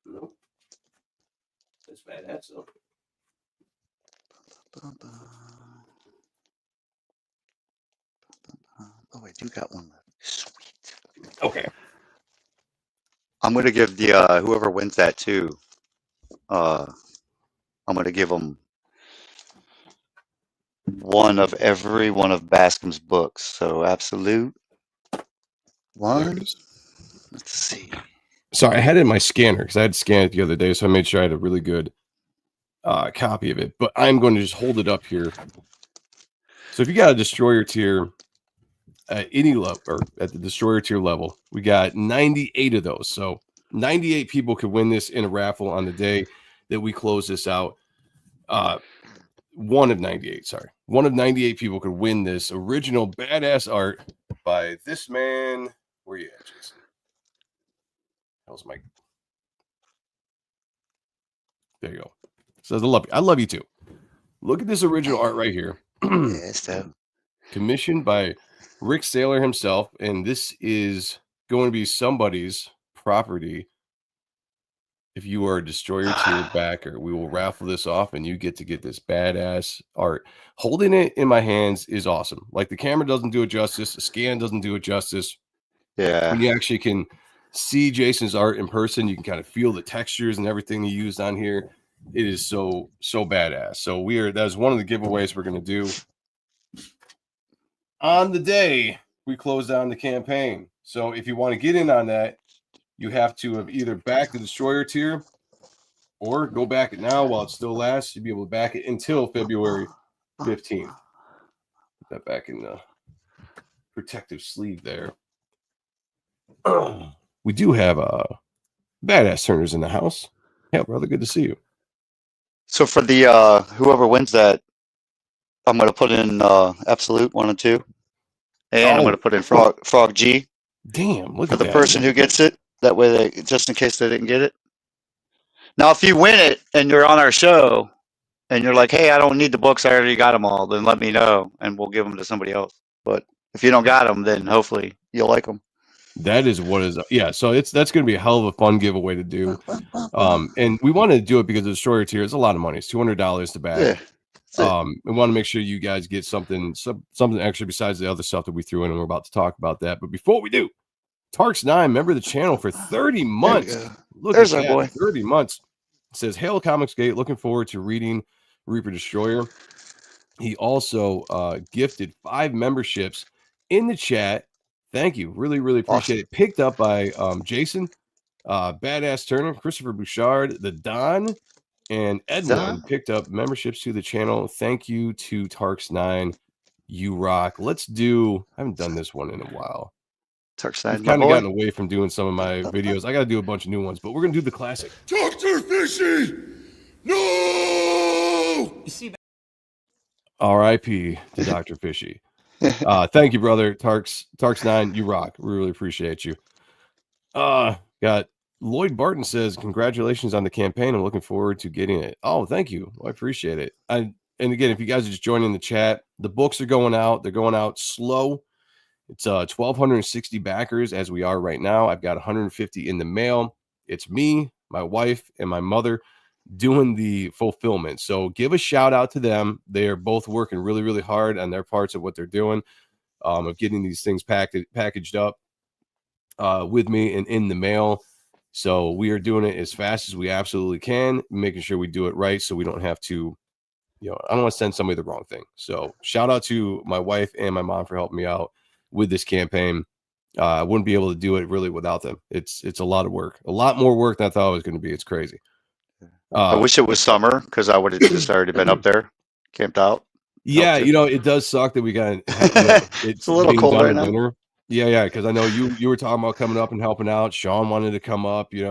Nope. That's badass though. Oh, I do got one left. Sweet. Okay. I'm gonna give the whoever wins that too. I'm gonna give them one of every one of Bascom's books. So absolute one. Let's see. Sorry, I had it in my scanner because I had scanned it the other day, so I made sure I had a really good copy of it. But I'm going to just hold it up here. So if you got a Destroyer tier at any level, or at the Destroyer tier level, we got 98 of those. So 98 people could win this in a raffle on the day that we close this out. One of 98 people could win this original badass art by this man. Where you at, Jason? How's Mike? There you go. Says I love you. I love you too. Look at this original art right here. Yes, so. Commissioned by Rick Saylor himself, and this is going to be somebody's property. If you are a Destroyer tier backer, we will raffle this off, and you get to get this badass art. Holding it in my hands is awesome. Like, the camera doesn't do it justice, the scan doesn't do it justice. Yeah. When you actually can see Jason's art in person, you can kind of feel the textures and everything he used on here. It is so badass. So that's one of the giveaways we're going to do on the day we close down the campaign. So if you want to get in on that, you have to have either backed the Destroyer tier or go back it now while it still lasts. You'll be able to back it until February 15th. Put that back in the protective sleeve there. We do have badass turners in the house. Yeah, brother, good to see you. So for the whoever wins that, I'm gonna put in Absolute 1 and 2, and I'm Oh, gonna put in Frog G damn! Look for at the that. person who gets it. That way, just in case they didn't get it. Now, if you win it and you're on our show and you're like, "Hey, I don't need the books. I already got them all," then let me know and we'll give them to somebody else. But if you don't got them, then hopefully you'll like them. That is what is yeah. So that's going to be a hell of a fun giveaway to do. And we wanted to do it because the destroyer tier is a lot of money. It's $200 to back. Yeah. We want to make sure you guys get something extra besides the other stuff that we threw in, and we're about to talk about that. But before we do, Tarks9, member of the channel for 30 months. Look There's at our that, boy. 30 months. It says, Hail Comics Gate, looking forward to reading Reaper Destroyer. He also gifted 5 memberships in the chat. Thank you. Really, really appreciate it. Picked up by Jason, Badass Turner, Christopher Bouchard, the Don, and Edwin picked up memberships to the channel. Thank you to Tarks9. You rock. Let's do, I haven't done this one in a while. I've kind of gotten away from doing some of my videos. I got to do a bunch of new ones, but we're going to do the classic. Dr. Fishy! No! R.I.P. to Dr. Fishy. Thank you, brother. Tarks9, you rock. We really appreciate you. Got Lloyd Barton says, congratulations on the campaign. I'm looking forward to getting it. Oh, thank you. I appreciate it. And again, if you guys are just joining the chat, the books are going out. They're going out slow. It's 1,260 backers as we are right now. I've got 150 in the mail. It's me, my wife, and my mother doing the fulfillment. So give a shout out to them. They are both working really, really hard on their parts of what they're doing, of getting these things packaged up with me and in the mail. So we are doing it as fast as we absolutely can, making sure we do it right so we don't have to, I don't want to send somebody the wrong thing. So shout out to my wife and my mom for helping me out with this campaign. I wouldn't be able to do it really without them. It's a lot of work, a lot more work than I thought it was going to be. It's crazy. I wish it was summer because I would have just already been up there, camped out. Yeah, it does suck that we got it's a little cold right now. Winter. Yeah, because I know you were talking about coming up and helping out. Sean wanted to come up. It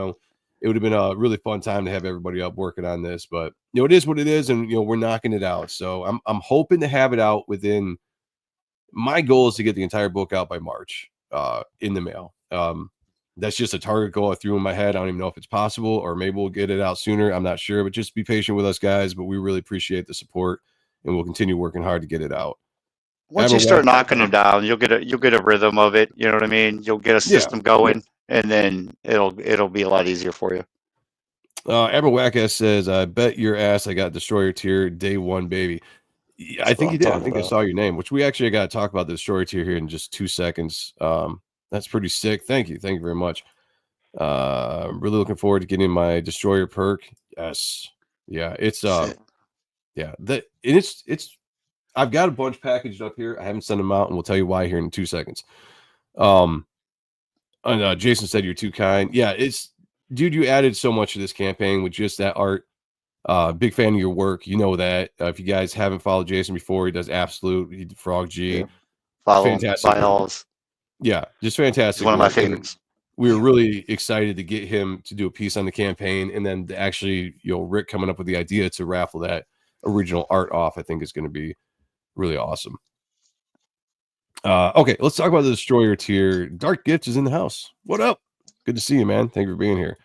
would have been a really fun time to have everybody up working on this. But it is what it is, and we're knocking it out. So I'm hoping to have it out within. My goal is to get the entire book out by March, in the mail. That's just a target goal I threw in my head. I don't even know if it's possible, or maybe we'll get it out sooner. I'm not sure, but just be patient with us, guys. But we really appreciate the support, and we'll continue working hard to get it out. Once you start knocking them down, you'll get a rhythm of it. You know what I mean? You'll get a system going, and then it'll be a lot easier for you. Aberwackass says, "I bet your ass I got Destroyer tier day one, baby." I think you did. I think I saw your name, which we actually got to talk about the Destroyer tier here in just 2 seconds. That's pretty sick. Thank you very much. I'm really looking forward to getting my Destroyer perk. Yes, yeah, it's it's. I've got a bunch packaged up here. I haven't sent them out, and we'll tell you why here in 2 seconds. And Jason said you're too kind. Yeah, dude, you added so much to this campaign with just that art. Big fan of your work. You know that. If you guys haven't followed Jason before, he does Absolute, Frog G. Yeah. Follow fantastic. By all. Yeah, just fantastic. He's one of my favorites. We were really excited to get him to do a piece on the campaign, and then to actually, Rick coming up with the idea to raffle that original art off, I think is going to be really awesome. Okay, let's talk about the Destroyer tier. Dark Gift is in the house. What up? Good to see you, man. Thank you for being here.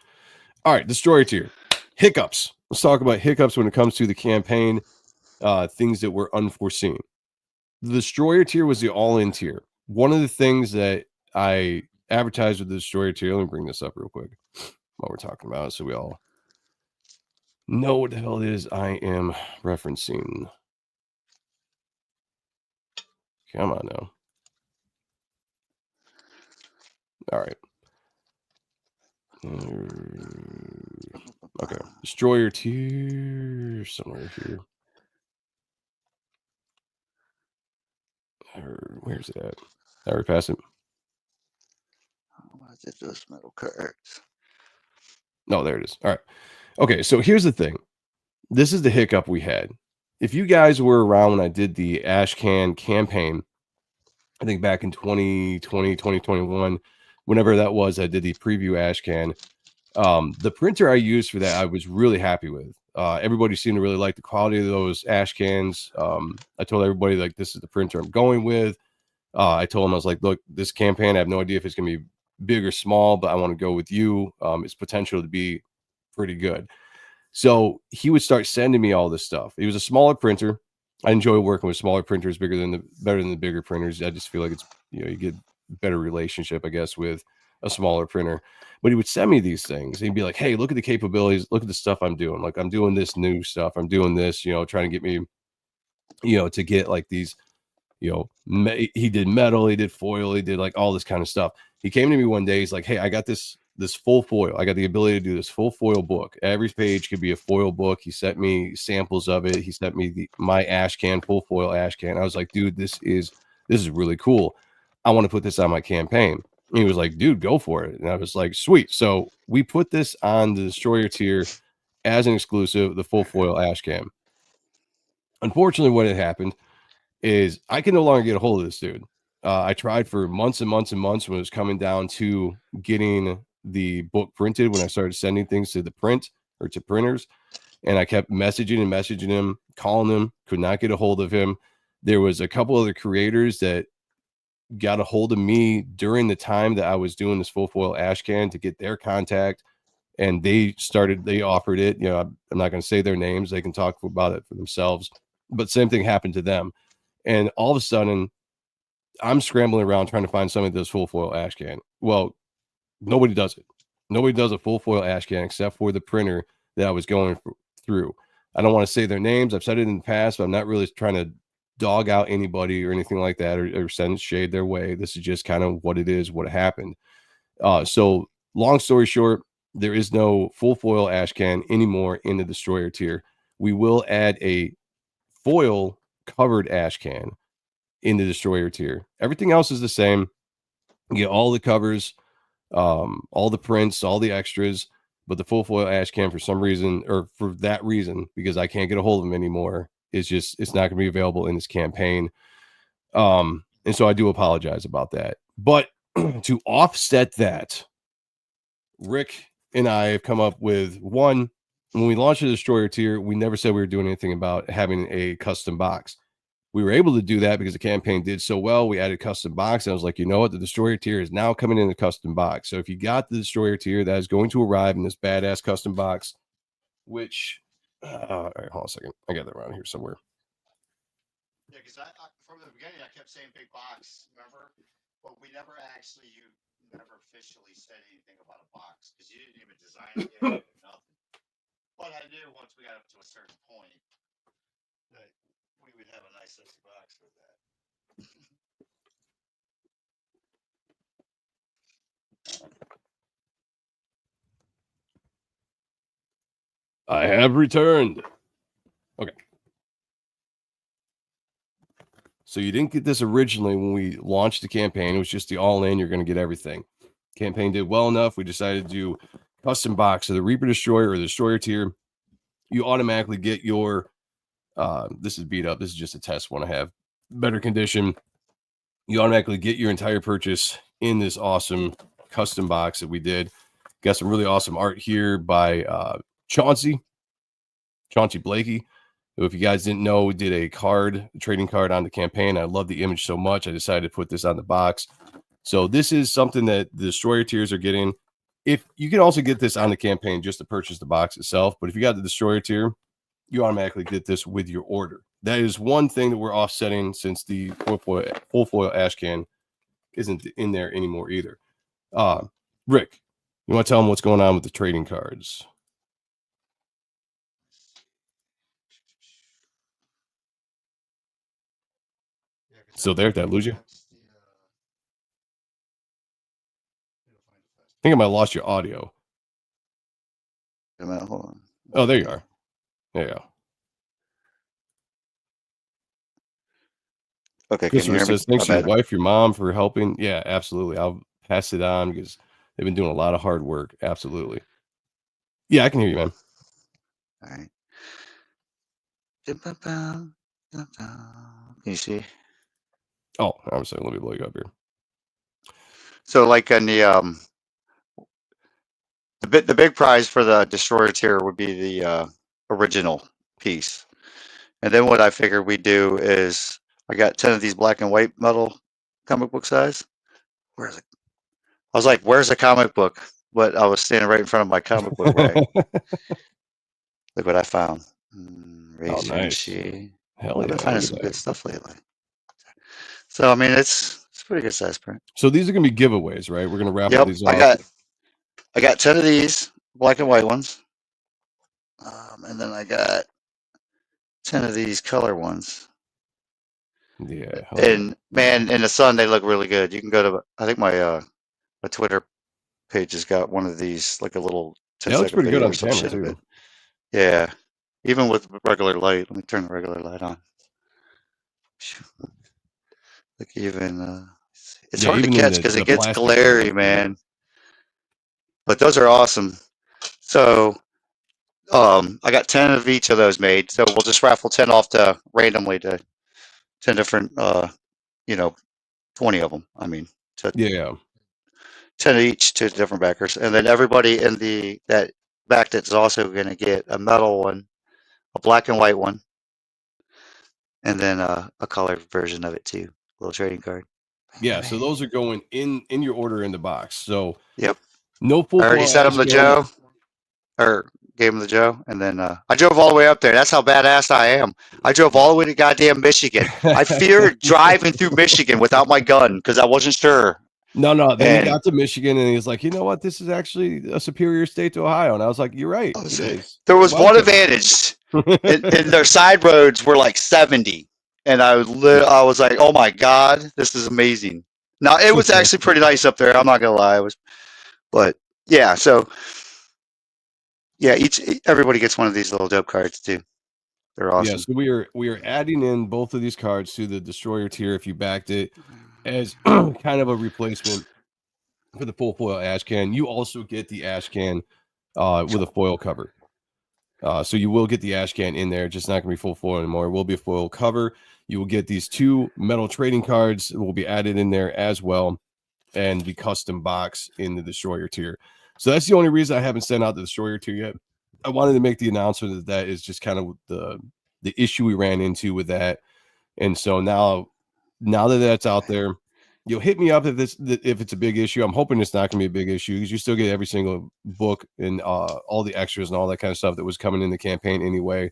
All right, Destroyer tier. Hiccups. Let's talk about hiccups when it comes to the campaign, things that were unforeseen. The Destroyer tier was the all-in tier. One of the things that I advertised with the Destroyer tier, let me bring this up real quick while we're talking about it so we all know what the hell it is I am referencing. Come on now. All right. Okay. Destroyer tier somewhere here. Where's it at? I already passed it. Why is it just metal cards? No, there it is. All right. Okay, so here's the thing. This is the hiccup we had. If you guys were around when I did the Ashcan campaign, I think back in 2020, 2021, whenever that was, I did the preview Ashcan. The printer I used for that, I was really happy with. Everybody seemed to really like the quality of those ash cans. I told everybody, like, this is the printer I'm going with. I told him, I was like, look, this campaign, I have no idea if it's going to be big or small, but I want to go with you. It's potential to be pretty good. So he would start sending me all this stuff. He was a smaller printer. I enjoy working with smaller printers, better than the bigger printers. I just feel like it's, you get better relationship, I guess, with a smaller printer. But he would send me these things. He'd be like, hey, look at the capabilities, look at the stuff I'm doing. Like, I'm doing this new stuff. I'm doing this, trying to get me, to get like these, he did metal, he did foil, he did like all this kind of stuff. He came to me one day, he's like, hey, I got this full foil. I got the ability to do this full foil book. Every page could be a foil book. He sent me samples of it. He sent me my ash can, full foil ash can. I was like, dude, this is really cool. I want to put this on my campaign. And he was like, dude, go for it. And I was like, sweet. So we put this on the Destroyer tier as an exclusive, the full foil ash can. Unfortunately, what had happened is I can no longer get a hold of this dude. I tried for months and months and months when it was coming down to getting the book printed, when I started sending things to the print or to printers, and I kept messaging him, calling him, could not get a hold of him. There was a couple other creators that got a hold of me during the time that I was doing this full foil ash can to get their contact, and they offered it. I'm not going to say their names. They can talk about it for themselves, but same thing happened to them. And all of a sudden, I'm scrambling around trying to find somebody that does full foil ash can. Well, nobody does it. Nobody does a full foil ash can except for the printer that I was going through. I don't want to say their names. I've said it in the past, but I'm not really trying to dog out anybody or anything like that, or send shade their way. This is just kind of what it is, what happened. So long story short, there is no full foil ash can anymore in the Destroyer tier. We will add a foil covered ash can in the Destroyer tier. Everything else is the same. You get all the covers, all the prints, all the extras, but the full foil ash can, for some reason, or for that reason, because I can't get a hold of them anymore, it's not going to be available in this campaign. And so I do apologize about that. But to offset that, Rick and I have come up with one. When we launched the Destroyer tier, we never said we were doing anything about having a custom box. We were able to do that because the campaign did so well. We added custom box. And I was like, you know what? The Destroyer tier is now coming in a custom box. So if you got the Destroyer tier, that is going to arrive in this badass custom box, which, all right, hold on a second. I got that around here somewhere. Yeah, because I from the beginning, I kept saying big box, remember? But we never actually, you never officially said anything about a box because you didn't even design it yet, nothing. But I knew once we got up to a certain point that we would have a nice sexy box with that. I have returned. Okay. So you didn't get this originally when we launched the campaign. It was just the all-in. You're going to get everything. Campaign did well enough. We decided to do custom box of the Reaper Destroyer or the Destroyer tier. You automatically get your, this is beat up. This is just a test one I have. Better condition. You automatically get your entire purchase in this awesome custom box that we did. Got some really awesome art here by Chauncey Blakey, who, if you guys didn't know, did a trading card on the campaign. I love the image so much, I decided to put this on the box. So this is something that the Destroyer tiers are getting. If you can also get this on the campaign just to purchase the box itself, but if you got the Destroyer tier, you automatically get this with your order. That is one thing that we're offsetting, since the full foil ash can isn't in there anymore either. Rick, you want to tell them what's going on with the trading cards? Still there? Did I lose you? I think I might have lost your audio. Wait a minute, hold on. Oh, there you are. There you go. Okay, Christopher can you hear me? says, thanks to your wife, your mom for helping. Yeah, absolutely. I'll pass it on because they've been doing a lot of hard work. Absolutely. Yeah, I can hear you, man. All right. Can you see? Oh, I'm sorry. Let me blow you up here. So, like in the big prize for the Destroyer tier would be the original piece. And then what I figured we'd do is I got 10 of these black and white metal comic book size. Where's it? I was like, where's the comic book? But I was standing right in front of my comic book rack. Look what I found. Razor and nice. She. Hell I've been yeah, finding look at some that. good stuff lately. So I mean, it's pretty good size print. So these are gonna be giveaways, right? We're gonna raffle Yep, these off. I got 10 of these black and white ones, and then I got 10 of these color ones. Yeah. And man, in the sun they look really good. You can go to, I think my Twitter page has got one of these, like a little 10 That looks second pretty good video on or the some camera shit of too. it. Yeah, even with regular light. Let me turn the regular light on. Like even it's hard to even in catch because the it gets plastic glary, cover. man. But those are awesome. So I got 10 of each of those made. So we'll just raffle 10 off to randomly to 10 different 20 of them. I mean, to Yeah. 10 each to different backers. And then everybody in that back that's also going to get a metal one, a black and white one, and then a colored version of it too. A little trading card. Yeah, so those are going in your order in the box. So Yep. no full I already foil sent them to Ashcan. Joe, or gave them to Joe, and then I drove all the way up there. That's how badass I am. I drove all the way to goddamn Michigan. I feared driving through Michigan without my gun because I wasn't sure. No. Then he And got to Michigan and he's like, you know what? This is actually a superior state to Ohio. And I was like, you're right. It is. there was one Welcome. advantage, and their side roads were like 70, and I was like, oh my god, this is amazing. Now it was actually pretty nice up there. I'm not gonna lie, but yeah. So yeah, everybody gets one of these little dope cards too. They're awesome. Yeah, so we are adding in both of these cards to the Destroyer tier if you backed it as kind of a replacement for the full foil Ashcan. You also get the Ashcan with a foil cover. So you will get the Ashcan in there, just not going to be full foil anymore. It will be a foil cover. You will get these 2 metal trading cards that will be added in there as well, and the custom box in the Destroyer tier. So that's the only reason I haven't sent out the Destroyer tier yet. I wanted to make the announcement that is just kind of the issue we ran into with that. And so now that that's out there, you'll hit me up if it's a big issue. I'm hoping it's not going to be a big issue because you still get every single book and all the extras and all that kind of stuff that was coming in the campaign anyway.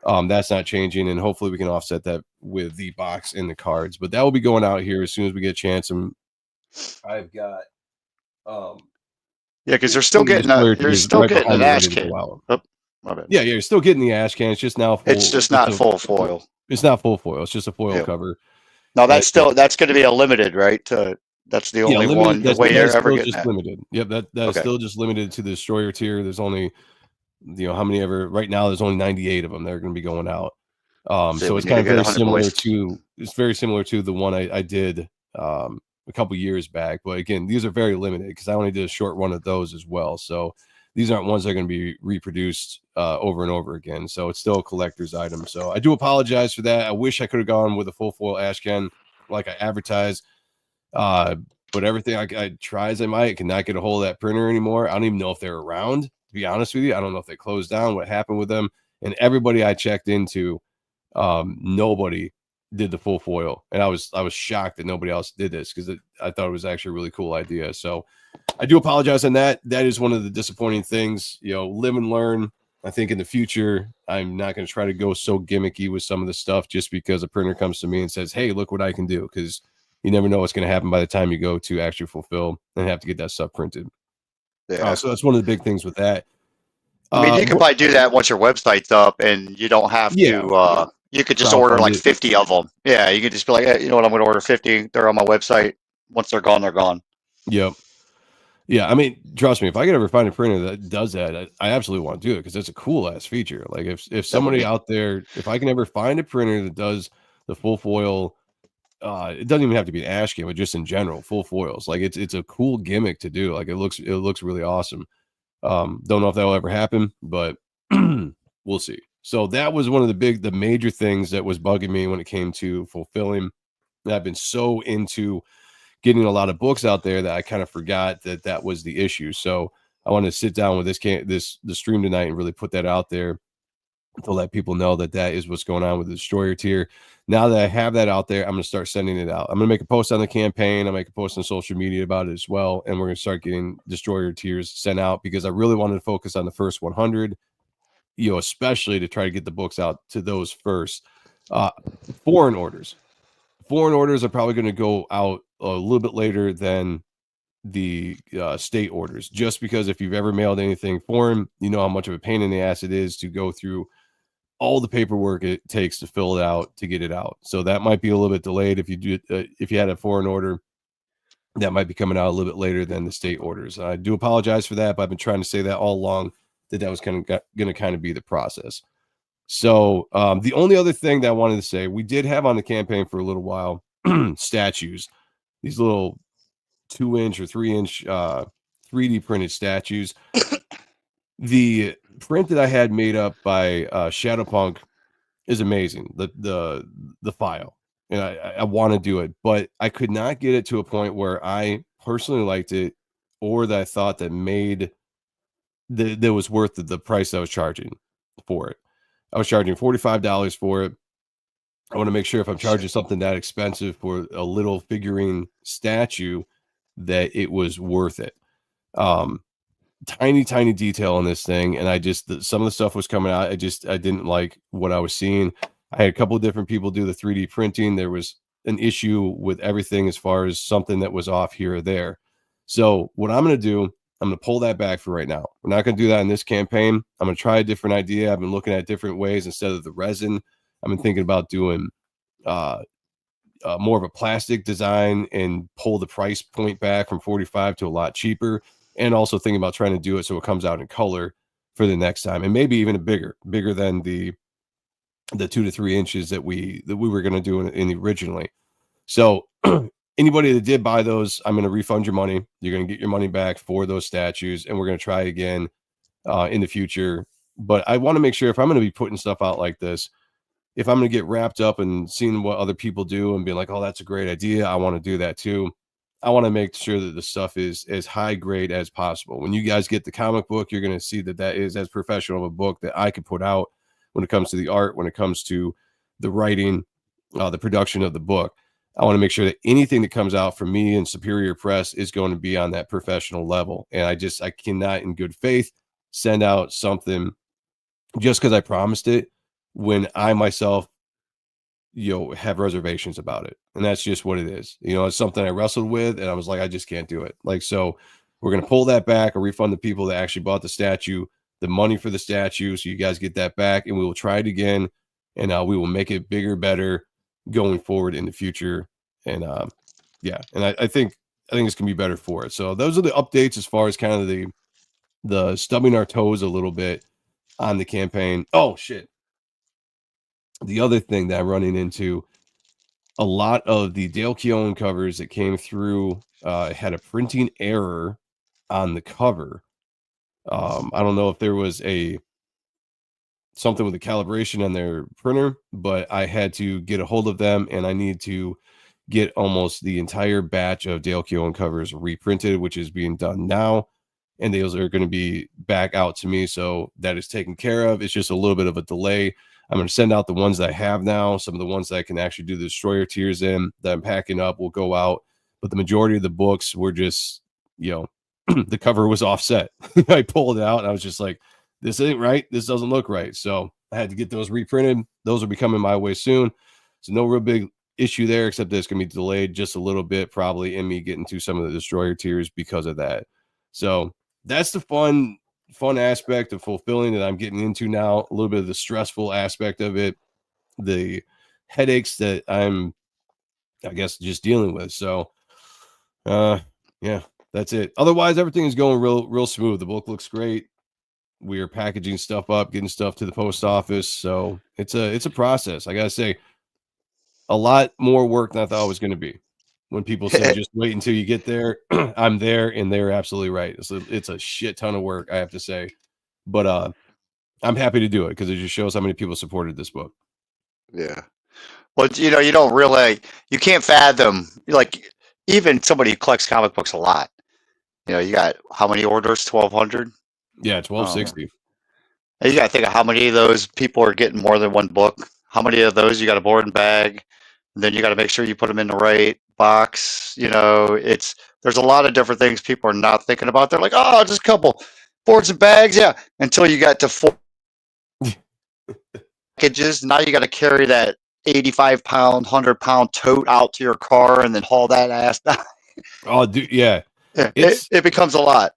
That's not changing, and hopefully we can offset that with the box and the cards. But that will be going out here as soon as we get a chance. And I've got yeah, because they're still getting an ash can. Oh, my bad. Yeah, you're still getting the ash can. It's just now full. It's just not full foil. It's not full foil. It's just a foil cover. No, that's going to be a limited, right? That's the only one. That's way you're ever getting getting just that. limited. Yep, that's still just limited to the Destroyer tier. There's only, how many ever right now? There's only 98 of them that are going to be going out. So it's kind of very similar to. It's very similar to the one I did a couple years back. But again, these are very limited because I only did a short run of those as well. So these aren't ones that are going to be reproduced over and over again. So it's still a collector's item. So I do apologize for that. I wish I could have gone with a full foil Ashcan like I advertised. But everything I try as I might, cannot get a hold of that printer anymore. I don't even know if they're around, to be honest with you. I don't know if they closed down, what happened with them. And everybody I checked into, nobody did the full foil. And I was shocked that nobody else did this because I thought it was actually a really cool idea. So I do apologize on that. That is one of the disappointing things, live and learn. I think in the future, I'm not going to try to go so gimmicky with some of the stuff just because a printer comes to me and says, hey, look what I can do. Because you never know what's going to happen by the time you go to actually fulfill and have to get that stuff printed. Yeah. So that's one of the big things with that. I mean, you can probably do that once your website's up and you don't have to, you could just order like 50 of them. Yeah. You could just be like, hey, you know what? I'm going to order 50. They're on my website. Once they're gone, they're gone. Yep. Yeah, I mean, trust me, if I could ever find a printer that does that, I absolutely want to do it because it's a cool ass feature. Like if somebody out there, if I can ever find a printer that does the full foil, it doesn't even have to be an Ashcan, but just in general, full foils. Like it's a cool gimmick to do. Like it looks really awesome. Don't know if that will ever happen, but we'll see. So that was one of the major things that was bugging me when it came to fulfilling. And I've been so into getting a lot of books out there that I kind of forgot that was the issue. So I wanted to sit down with the stream tonight and really put that out there to let people know that that is what's going on with the Destroyer tier. Now that I have that out there, I'm going to start sending it out. I'm going to make a post on the campaign. I'll make a post on social media about it as well. And we're going to start getting Destroyer tiers sent out because I really wanted to focus on the first 100, especially to try to get the books out to those first. Foreign orders. Foreign orders are probably going to go out a little bit later than the state orders, just because if you've ever mailed anything foreign, you know how much of a pain in the ass it is to go through all the paperwork it takes to fill it out to get it out. So that might be a little bit delayed if you do if you had a foreign order. That might be coming out a little bit later than the state orders. I do apologize for that, but I've been trying to say that all along that was going to kind of be the process. So the only other thing that I wanted to say, we did have on the campaign for a little while statues, these little 2-inch or 3-inch 3D printed statues. The print that I had made up by Shadowpunk is amazing. The file, and I want to do it, but I could not get it to a point where I personally liked it, or that I thought that made that was worth the price I was charging for it. I was charging $45 for it. I want to make sure if I'm charging something that expensive for a little figurine statue, that it was worth it. Tiny detail on this thing, and some of the stuff was coming out. I didn't like what I was seeing. I had a couple of different people do the 3D printing. There was an issue with everything as far as something that was off here or there. So what I'm going to do, I'm going to pull that back for right now. We're not going to do that in this campaign. I'm going to try a different idea. I've been looking at different ways instead of the resin. I've been thinking about doing more of a plastic design and pull the price point back from 45 to a lot cheaper, and also thinking about trying to do it so it comes out in color for the next time, and maybe even bigger than the 2 to 3 inches that we were going to do in originally. So anybody that did buy those, I'm going to refund your money. You're going to get your money back for those statues, and we're going to try again in the future. But I want to make sure, if I'm going to be putting stuff out like this, if I'm going to get wrapped up and seeing what other people do and being like, oh, that's a great idea, I want to do that too. I want to make sure that the stuff is as high grade as possible. When you guys get the comic book, you're going to see that is as professional of a book that I could put out when it comes to the art, when it comes to the writing, the production of the book. I want to make sure that anything that comes out from me and Superior Press is going to be on that professional level. And I cannot in good faith send out something just because I promised it when I myself, have reservations about it. And that's just what it is. It's something I wrestled with, and I was like, I just can't do it. So we're going to pull that back or refund the people that actually bought the statue, the money for the statue. So you guys get that back, and we will try it again, and we will make it bigger, better going forward in the future. And and I think it's going to be better for it. So those are the updates as far as kind of the stubbing our toes a little bit on the campaign. Oh shit. The other thing that I'm running into, a lot of the Dale Keown covers that came through had a printing error on the cover. I don't know if there was something with the calibration on their printer, but I had to get a hold of them, and I need to get almost the entire batch of Dale Keown covers reprinted, which is being done now. And those are going to be back out to me. So that is taken care of. It's just a little bit of a delay. I'm going to send out the ones that I have now. Some of the ones that I can actually do the Destroyer tiers in that I'm packing up will go out. But the majority of the books were just, the cover was offset. I pulled it out and I was just like, this ain't right. This doesn't look right. So I had to get those reprinted. Those will be coming my way soon. So no real big issue there, except that it's going to be delayed just a little bit, probably in me getting to some of the Destroyer tiers because of that. So that's the fun aspect of fulfilling that I'm getting into now. A little bit of the stressful aspect of it, the headaches that I'm, I guess, just dealing with. So, yeah, that's it. Otherwise, everything is going real smooth. The book looks great. We are packaging stuff up, getting stuff to the post office. So it's a process. I gotta say, a lot more work than I thought it was going to be. When people say just wait until you get there, I'm there, and they're absolutely right. It's a shit ton of work, I have to say, but I'm happy to do it because it just shows how many people supported this book. Yeah. Well, you don't really, you can't fathom, like, even somebody who collects comic books a lot. You got how many orders? 1,200? Yeah, 1,260. And you got to think of how many of those people are getting more than one book. How many of those you got a board and bag, and then you got to make sure you put them in the right box. There's a lot of different things people are not thinking about. They're like, oh, just a couple boards and bags, yeah. Until you got to 4 packages, now you got to carry that 85-pound, 100-pound tote out to your car and then haul that ass down. Oh, dude, yeah. Yeah, It's it becomes a lot.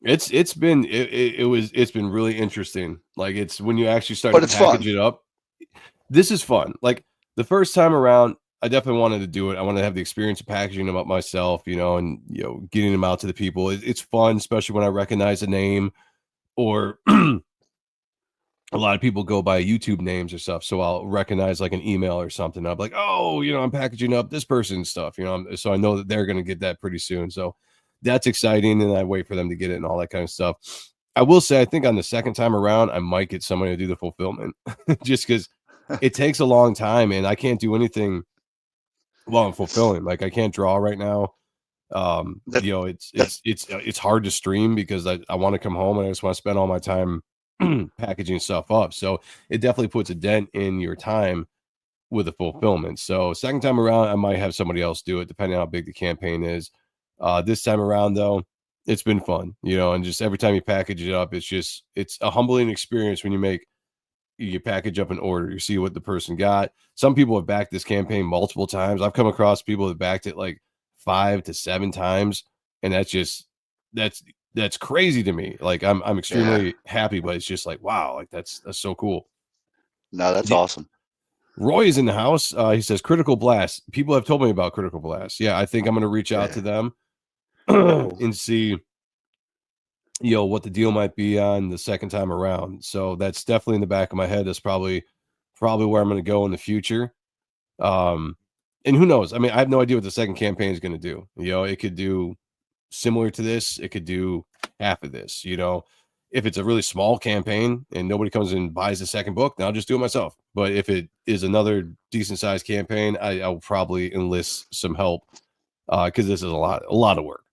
it's been really interesting. Like it's when you actually start But to it's package fun. it up. This is fun. Like the first time around, I definitely wanted to do it. I wanted to have the experience of packaging them up myself, and getting them out to the people. It's fun, especially when I recognize a name, or a lot of people go by YouTube names or stuff. So I'll recognize like an email or something. I'm like, oh, I'm packaging up this person's stuff, so I know that they're going to get that pretty soon. So that's exciting. And I wait for them to get it and all that kind of stuff. I will say, I think on the second time around, I might get somebody to do the fulfillment just because it takes a long time and I can't do anything while I'm fulfilling. Like I can't draw right now. It's hard to stream because I want to come home and I just want to spend all my time packaging stuff up. So it definitely puts a dent in your time with the fulfillment. So second time around, I might have somebody else do it depending on how big the campaign is. This time around though, it's been fun, and just every time you package it up, it's a humbling experience when you package up an order, you see what the person got. Some people have backed this campaign multiple times. I've come across people that backed it like 5 to 7 times, and that's crazy to me. Like I'm extremely happy, but it's just like, wow, like that's so cool. No, that's awesome. Roy is in the house. He says Critical Blast. People have told me about Critical Blast. Yeah, I think I'm going to reach out to them and see what the deal might be on the second time around. So that's definitely in the back of my head. That's probably where I'm going to go in the future. And who knows? I mean, I have no idea what the second campaign is going to do. It could do similar to this. It could do half of this. If it's a really small campaign and nobody comes and buys the second book, then I'll just do it myself. But if it is another decent sized campaign, I'll probably enlist some help because this is a lot of work.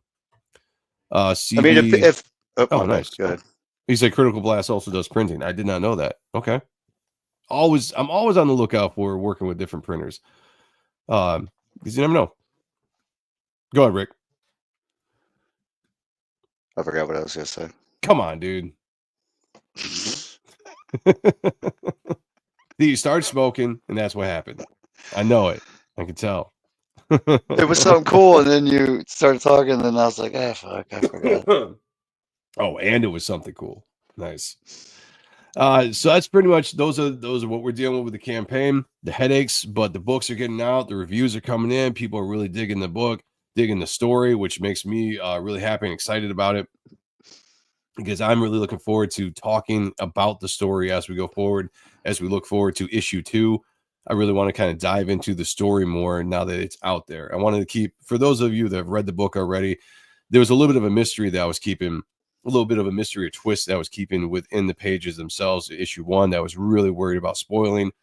I mean, if nice. Good. He said Critical Blast also does printing. I did not know that. Okay. I'm always on the lookout for working with different printers. Because you never know. Go ahead, Rick. I forgot what I was going to say. Come on, dude. You started smoking, and that's what happened. I know it. I can tell. It was something cool, and then you started talking, and then I was like, fuck, I forgot. Oh, and it was something cool. Nice. So that's pretty much those are what we're dealing with the campaign, the headaches, but the books are getting out, the reviews are coming in, people are really digging the book, digging the story, which makes me really happy and excited about it because I'm really looking forward to talking about the story as we go forward, as we look forward to issue 2. I really want to kind of dive into the story more now that it's out there. I wanted to keep, for those of you that have read the book already, there was a little bit of a mystery that I was keeping, a little bit of a mystery or twist that I was keeping within the pages themselves. Issue 1 that I was really worried about spoiling.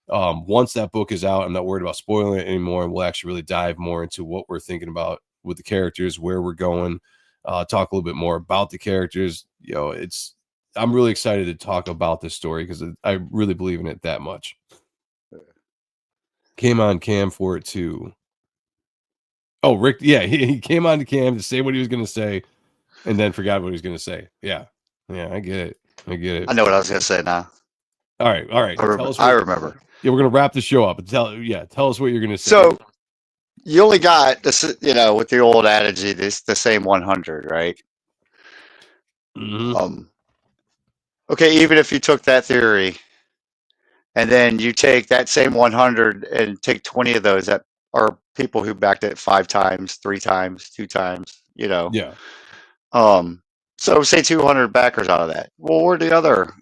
Once that book is out, I'm not worried about spoiling it anymore, and we'll actually really dive more into what we're thinking about with the characters, where we're going, talk a little bit more about the characters. I'm really excited to talk about this story because I really believe in it that much. Came on cam for it too. Oh, Rick, yeah, he came on to cam to say what he was going to say and then forgot what he was going to say. Yeah, I get it. I know what I was going to say now. All right. I remember. Yeah, we're going to wrap the show up. Tell us what you're going to say. So you only got this, with the old adage, the same 100, right? Mm-hmm. Okay, even if you took that theory and then you take that same 100 and take 20 of those that are people who backed it 5 times, 3 times, 2 times, Yeah. So say 200 backers out of that. Well, where'd the other,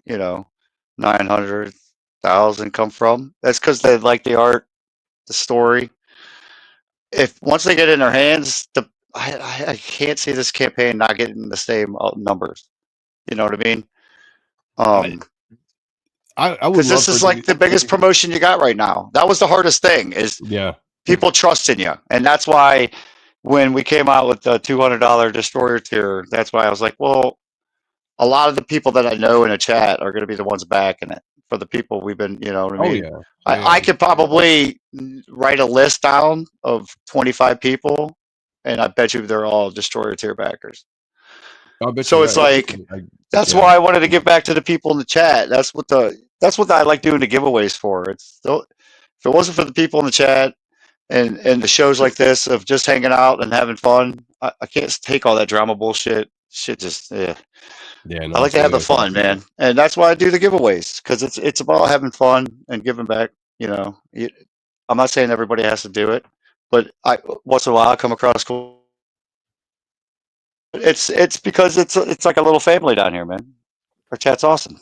900,000 come from? That's because they like the art, the story. If once they get in their hands, I can't see this campaign not getting the same numbers. You know what I mean? I would, because this is like the biggest promotion you got right now. That was the hardest thing, is people trusting you, and that's why when we came out with the $200 destroyer tier, that's why I was like, well, a lot of the people that I know in a chat are going to be the ones backing it. For the people we've been, you know what I Oh mean? yeah. I could probably write a list down of 25 people, and I bet you they're all Destroyer tier backers. I bet So you're it's right. like that's why I wanted to give back to the people in the chat. That's what I like doing the giveaways for. If it wasn't for the people in the chat and the shows like this of just hanging out and having fun, I can't take all that drama bullshit. Shit just yeah. Yeah, no, I like to have the fun, man, and that's why I do the giveaways because it's about having fun and giving back. You know, I'm not saying everybody has to do it, but I once in a while I come across cool. It's because it's like a little family down here, man. Our chat's awesome.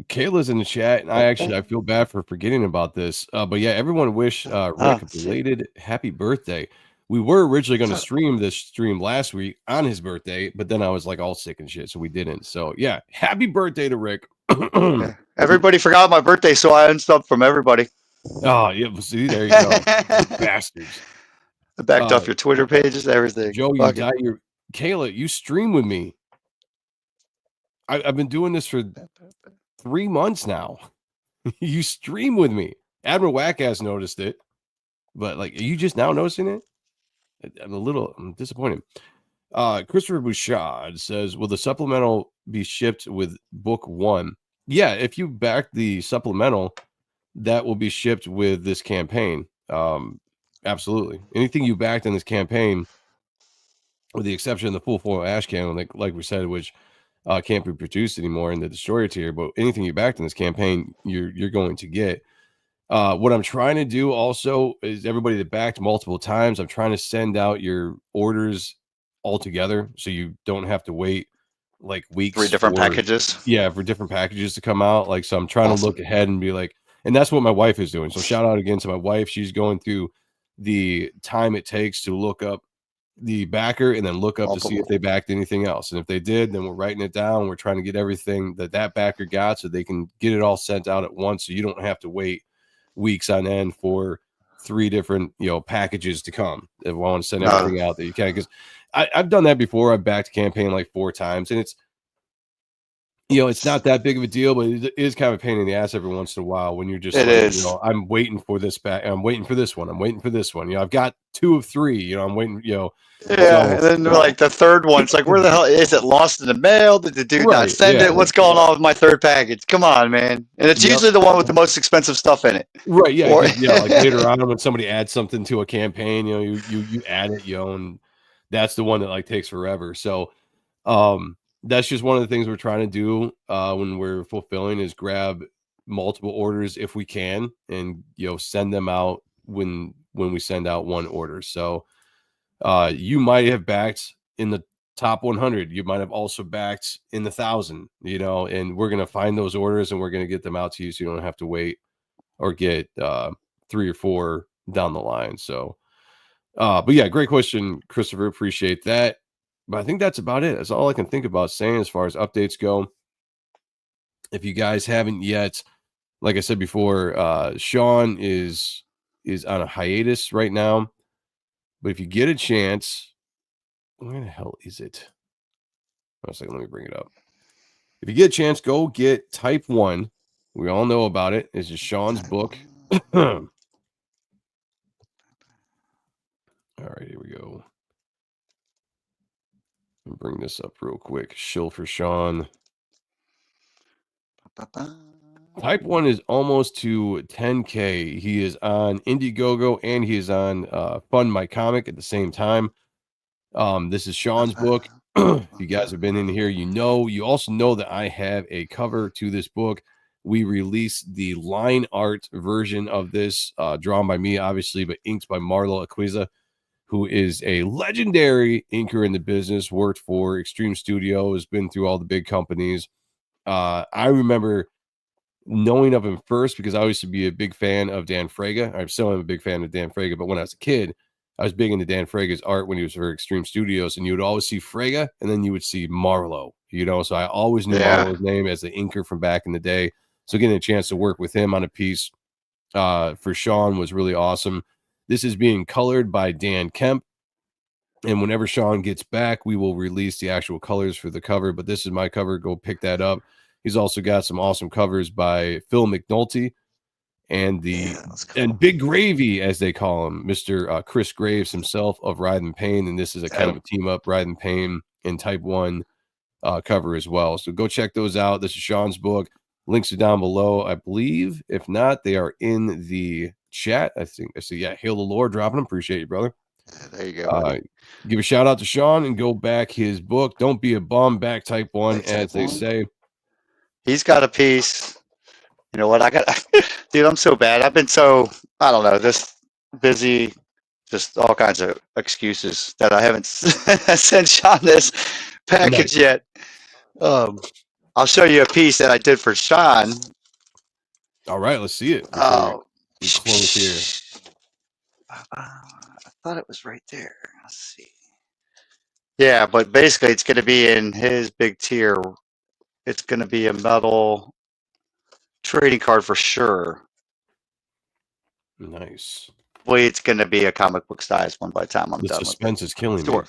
Kayla's in the chat, and I feel bad for forgetting about this. But yeah, everyone wish Rick a belated happy birthday. We were originally going to stream this stream last week on his birthday, but then I was like all sick and shit, so we didn't. So yeah, happy birthday to Rick. Yeah. Everybody forgot my birthday, so I unsubbed from everybody. Oh yeah, see, there you go, bastards. I backed off your Twitter pages, everything. Joe, you got your Kayla. You stream with me. I've been doing this for 3 months now. You stream with me. Admiral Wackass noticed it, but like, are you just now noticing it? I'm disappointed. Christopher Bouchard says, will the supplemental be shipped with book 1? Yeah, if you back the supplemental, that will be shipped with this campaign. Absolutely. Anything you backed in this campaign, with the exception of the full foil ash cannon, like we said, which can't be produced anymore in the destroyer tier, but anything you backed in this campaign, you're going to get. What I'm trying to do also is everybody that backed multiple times, I'm trying to send out your orders all together so you don't have to wait like weeks. 3 different packages. Yeah, for different packages to come out. Like, so I'm trying to look ahead and be like, and that's what my wife is doing. So shout out again to my wife. She's going through the time it takes to look up the backer and then look up to see if they backed anything else. And if they did, then we're writing it down. We're trying to get everything that backer got so they can get it all sent out at once. So you don't have to wait weeks on end for 3 different packages to come. If I want to send everything out that you can, because I've done that before. I've backed a campaign like 4 times, and it's it's not that big of a deal, but it is kind of a pain in the ass every once in a while when you're just I'm waiting for this back, I'm waiting for this one, I'm waiting for this one. I've got 2 of 3, I'm waiting, Yeah, so, and then like the third one, it's like, where the hell is it? Lost in the mail? Did the dude not send it? What's going on with my third package? Come on, man. And it's usually the one with the most expensive stuff in it. Right, yeah. Like later on when somebody adds something to a campaign, you add it, and that's the one that like takes forever. So that's just one of the things we're trying to do when we're fulfilling is grab multiple orders if we can, and send them out when we send out one order. So you might have backed in the top 100. You might have also backed in the 1,000. And we're gonna find those orders and we're gonna get them out to you, so you don't have to wait or get 3 or 4 down the line. So, but yeah, great question, Christopher. Appreciate that. But I think that's about it. That's all I can think about saying as far as updates go. If you guys haven't yet, like I said before, Sean is on a hiatus right now. But if you get a chance, where the hell is it? One second, let me bring it up. If you get a chance, go get Type 1. We all know about it. It's just Sean's book. All right, here we go. Let me bring this up real quick. Shill for Sean. Type 1 is almost to 10K. He is on Indiegogo and he is on Fund My Comic at the same time. This is Sean's book. If you guys have been in here, you also know that I have a cover to this book. We released the line art version of this, drawn by me, obviously, but inked by Marlo Aquiza, who is a legendary inker in the business, worked for Extreme Studios, been through all the big companies. I remember knowing of him first because I used to be a big fan of Dan Fraga. I still am a big fan of Dan Fraga, but when I was a kid, I was big into Dan Fraga's art when he was for Extreme Studios, and you would always see Fraga, and then you would see Marlo, so I always knew Marlo's name as the inker from back in the day. So getting a chance to work with him on a piece for Sean was really awesome. This is being colored by Dan Kemp. And whenever Sean gets back, we will release the actual colors for the cover. But this is my cover. Go pick that up. He's also got some awesome covers by Phil McNulty and and Big Gravy, as they call him, Mr. Chris Graves himself of Ride and Pain. And this is a kind of a team up, Ride and Pain and Type 1 cover as well. So go check those out. This is Sean's book. Links are down below, I believe. If not, they are in the chat. I see. Yeah, Hail the Lord dropping them. Appreciate you, brother. There you go. Give a shout out to Sean and go back his book. Don't be a bum, back Type 1, as they say. He's got a piece. You know what? Dude, I'm so bad. I've been I don't know, just busy, just all kinds of excuses that I haven't sent Sean this package yet. I'll show you a piece that I did for Sean. All right, let's see it. We close here. I thought it was right there. Let's see. Yeah, but basically it's going to be in his big tier. It's going to be a metal trading card for sure. Nice. Boy, it's going to be a comic book size one by the time I'm done. The suspense is killing me. me.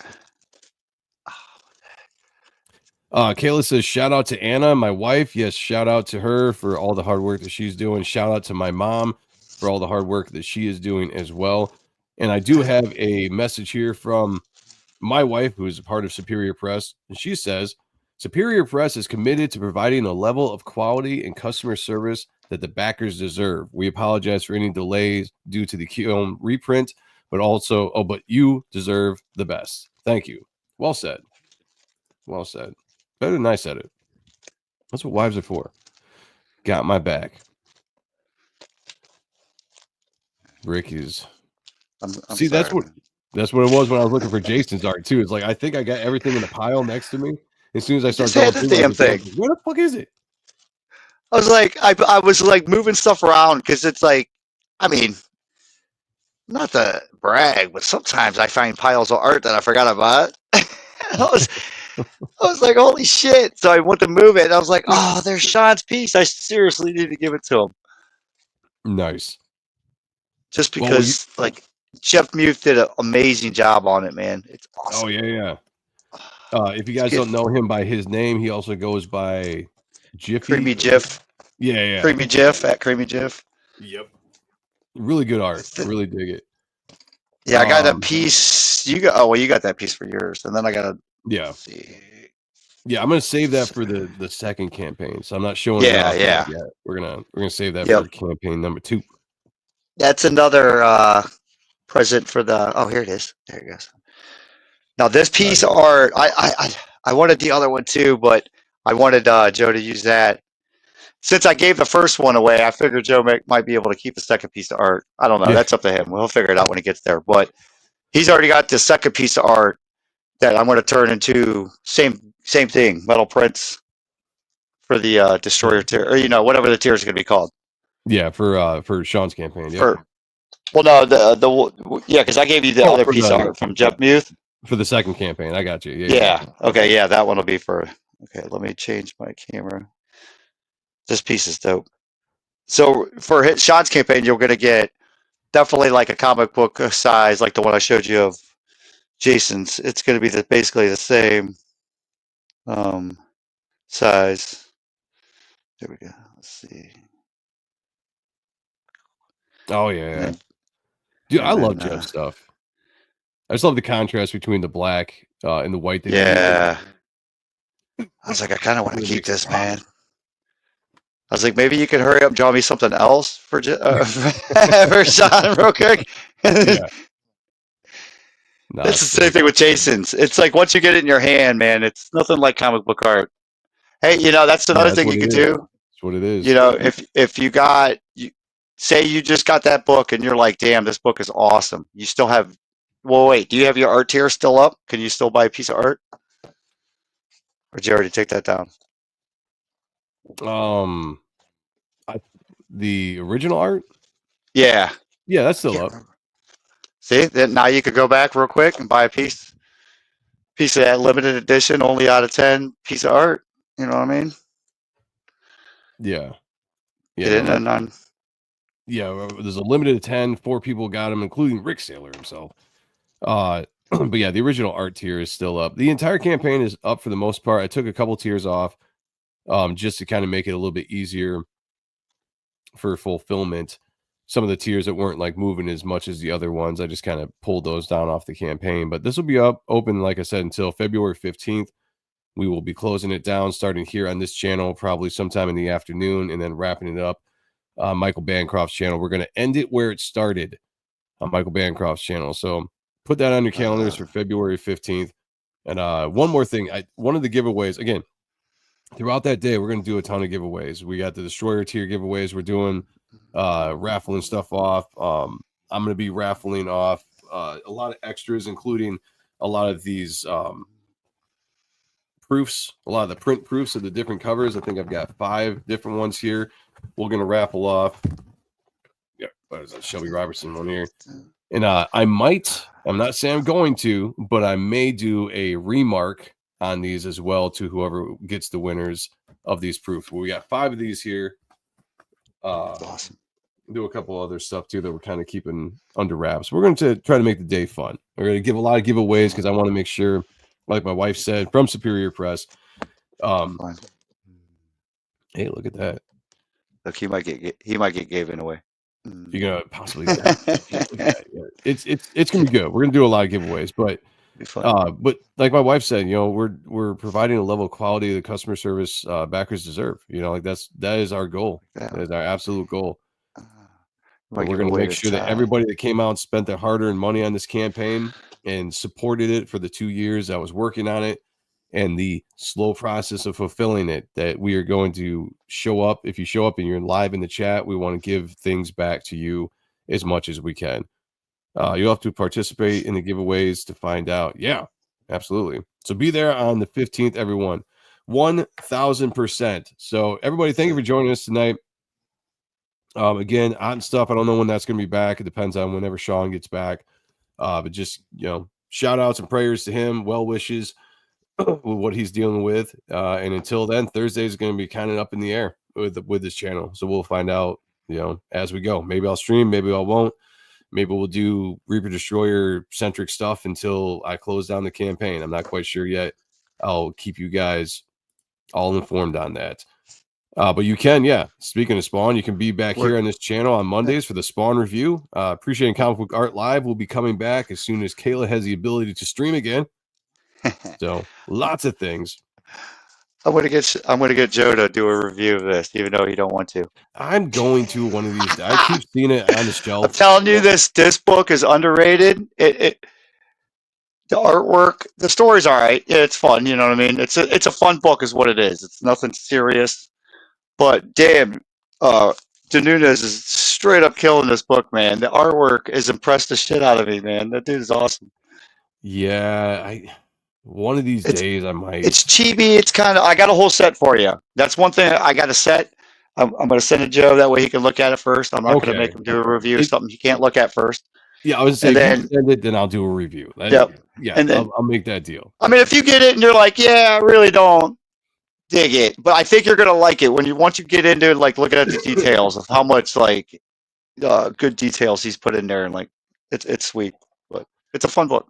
Kayla says, shout out to Anna, my wife. Yes, shout out to her for all the hard work that she's doing. Shout out to my mom for all the hard work that she is doing as well. And I do have a message here from my wife, who is a part of Superior Press. And she says, Superior Press is committed to providing a level of quality and customer service that the backers deserve. We apologize for any delays due to the Keom reprint, but you deserve the best. Thank you. Well said. Well said. Better than I said it. That's what wives are for. Got my back. Rick is. See, sorry. That's what it was when I was looking for Jason's art too. It's like I think I got everything in a pile next to me. As soon as I start going through the damn thing, where the fuck is it? I was like, I was like moving stuff around because it's like, I mean, not to brag, but sometimes I find piles of art that I forgot about. I was like, holy shit. So I went to move it. And I was like, oh, there's Sean's piece. I seriously need to give it to him. Nice. Just because, Jeff Muth did an amazing job on it, man. It's awesome. Oh, yeah. If you guys don't know him by his name, he also goes by Jiffy. Creamy Jiff. Yeah. Creamy Jiff at Creamy Jiff. Yep. Really good art. Really dig it. Yeah, I got a piece. You got that piece for yours. And then I got a. Yeah. Yeah, I'm gonna save that for the second campaign. So I'm not showing it off yet. We're gonna save that for campaign number 2. That's another present for the here it is. There it goes. Now this piece of art, I wanted the other one too, but I wanted Joe to use that. Since I gave the first one away, I figured Joe might be able to keep the second piece of art. I don't know. Yeah. That's up to him. We'll figure it out when he gets there. But he's already got the second piece of art that I'm going to turn into same thing, metal prints for the destroyer tier, or whatever the tier is going to be called. Yeah, for Sean's campaign. Yeah. Because I gave you the other piece of art from Jeff Muth for the second campaign. I got you. Yeah. Okay. Yeah, that one will be for. Okay, let me change my camera. This piece is dope. So for Sean's campaign, you're going to get definitely like a comic book size, like the one I showed you of Jason's. It's going to be basically the same size. There we go. Let's see. Oh yeah. Dude, I love Jeff's stuff. I just love the contrast between the black and the white. I was like, I kind of want to keep this, man. I was like, maybe you could hurry up and draw me something else for Sean real quick. It's the same thing with Jason's. It's like once you get it in your hand, man, it's nothing like comic book art. Hey, that's another thing you could do. That's what it is. If you say you just got that book and you're like, damn, this book is awesome. You still have. Well, wait. Do you have your art tier still up? Can you still buy a piece of art? Or did you already take that down? The original art? Yeah, that's still up. See, then now you could go back real quick and buy a piece of that limited edition, only out of 10 piece of art. You know what I mean? Yeah. There's a limited of 10. 4 people got them, including Rick Saylor himself. But yeah, the original art tier is still up. The entire campaign is up for the most part. I took a couple tiers off just to kind of make it a little bit easier for fulfillment. Some of the tiers that weren't like moving as much as the other ones, I just kind of pulled those down off the campaign. But this will be open, like I said, until February 15th. We will be closing it down starting here on this channel, probably sometime in the afternoon, and then wrapping it up on Michael Bancroft's channel. We're going to end it where it started on Michael Bancroft's channel. So put that on your calendars for February 15th. And one more thing, one of the giveaways, again, throughout that day, we're going to do a ton of giveaways. We got the Destroyer tier giveaways. We're doing raffling stuff off. I'm going to be raffling off a lot of extras, including a lot of these proofs, a lot of the print proofs of the different covers. I think I've got 5 different ones here. We're going to raffle off. Yeah, what is that? Shelby Robertson one here. And I'm not saying I'm going to, but I may do a remark on these as well to whoever gets the winners of these proofs. Well, we got 5 of these here. Awesome. Do a couple other stuff too that we're kind of keeping under wraps. We're going to try to make the day fun. We're going to give a lot of giveaways because I want to make sure, like my wife said from Superior Press. Hey, look at that. Look, he might get given away. You're gonna possibly get that. Yeah. It's gonna be good. We're gonna do a lot of giveaways, but like my wife said, we're providing a level of quality the customer service backers deserve. Like that is our goal. Yeah. That is our absolute goal. We're going to make sure that everybody that came out and spent their hard-earned money on this campaign and supported it for the 2 years I was working on it and the slow process of fulfilling it, that we are going to show up. If you show up and you're live in the chat, we want to give things back to you as much as we can. You'll have to participate in the giveaways to find out. Yeah, absolutely. So be there on the 15th, everyone. 1,000%. So everybody, thank you for joining us tonight. Again, on stuff. I don't know when that's going to be back. It depends on whenever Sean gets back. But just, shout outs and prayers to him. Well wishes with what he's dealing with. And until then, Thursday is going to be kind of up in the air with this channel. So we'll find out, as we go. Maybe I'll stream. Maybe I won't. Maybe we'll do Reaper Destroyer centric stuff until I close down the campaign. I'm not quite sure yet. I'll keep you guys all informed on that. But you can, speaking of Spawn, you can be back here on this channel on Mondays for the Spawn review. Appreciating Comic Book Art Live will be coming back as soon as Kayla has the ability to stream again. So lots of things. I'm gonna get Joe to do a review of this, even though he don't want to. I'm going to one of these. I keep seeing it on the shelf. I'm telling you, this book is underrated. The artwork, the story's all right. Yeah, it's fun. You know what I mean? It's a fun book, is what it is. It's nothing serious. But damn, De Nunez is straight up killing this book, man. The artwork has impressed the shit out of me, man. That dude is awesome. Yeah, one of these days I might. It's chibi. It's kind of. I got a whole set for you. That's one thing I got a set. I'm going to send it to Joe. That way he can look at it first. I'm not going to make him do a review of something he can't look at first. Yeah, I was saying, then I'll do a review. Yeah, and then, I'll make that deal. I mean, if you get it and you're like, yeah, I really don't dig it, but I think you're gonna like it once you get into it, like looking at the details of how much good details he's put in there, and it's sweet. But it's a fun book.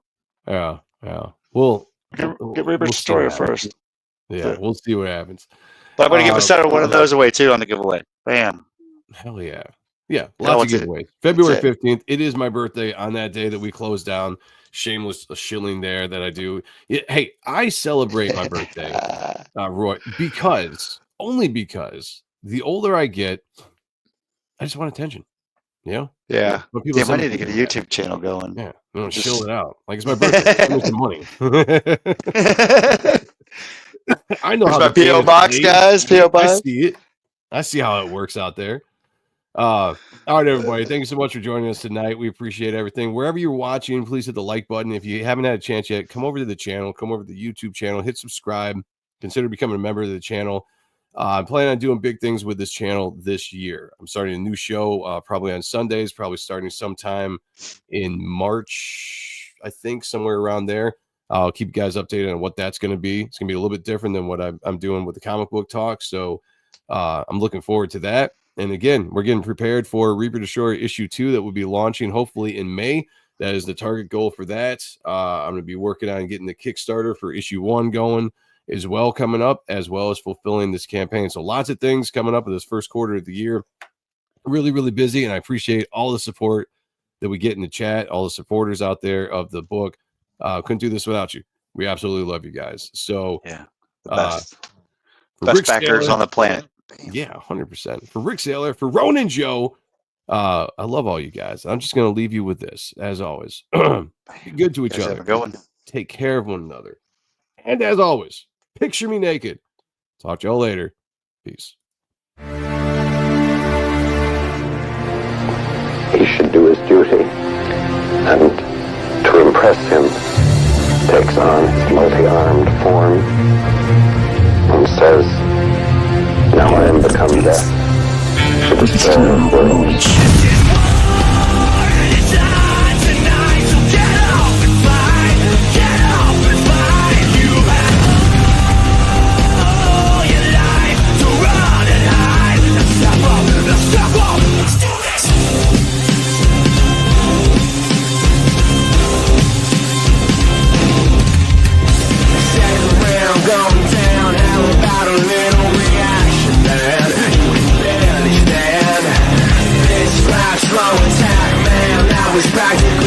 Yeah. We'll get Reaper Destroyer first. Yeah, we'll see what happens. But I'm gonna give a set of one of those away too on the giveaway. Bam. Hell yeah. Yeah, lots of giveaways. February 15th. It is my birthday on that day that we close down. Shameless shilling there that I do. Hey, I celebrate my birthday, Roy, only because the older I get, I just want attention. Yeah. I need to get a YouTube channel going. Yeah, I'm gonna chill it out. Like, it's my birthday. Give me some money. I know how my PO box, guys. PO box. I see it. I see how it works out there. All right, everybody. Thank you so much for joining us tonight. We appreciate everything. Wherever you're watching, please hit the like button. If you haven't had a chance yet, come over to the channel, come over to the YouTube channel, hit subscribe, consider becoming a member of the channel. I'm planning on doing big things with this channel this year. I'm starting a new show, probably on Sundays, probably starting sometime in March, I think, somewhere around there. I'll keep you guys updated on what that's going to be. It's going to be a little bit different than what I'm doing with the comic book talk. So I'm looking forward to that. And again, we're getting prepared for Reaper Destroyer issue 2 that will be launching hopefully in May. That is the target goal for that. I'm going to be working on getting the Kickstarter for issue 1 going as well coming up, as well as fulfilling this campaign. So lots of things coming up in this first quarter of the year. Really, really busy, and I appreciate all the support that we get in the chat, all the supporters out there of the book. Couldn't do this without you. We absolutely love you guys. So Yeah, the best, for best Rick backers Saylor, on the planet. yeah, 100%. For Rick Saylor, for Ronan Joe, I love all you guys. I'm just going to leave you with this, as always. Be good to each Guys, have other. a good one. Take care of one another. And as always, picture me naked. Talk to y'all later. Peace. He should do his duty, and to impress him, takes on his multi-armed form and says, "Now I am become death to destroy the world." Going down, how about a little reaction, man? You can barely stand this flash slow attack, man. That was practical.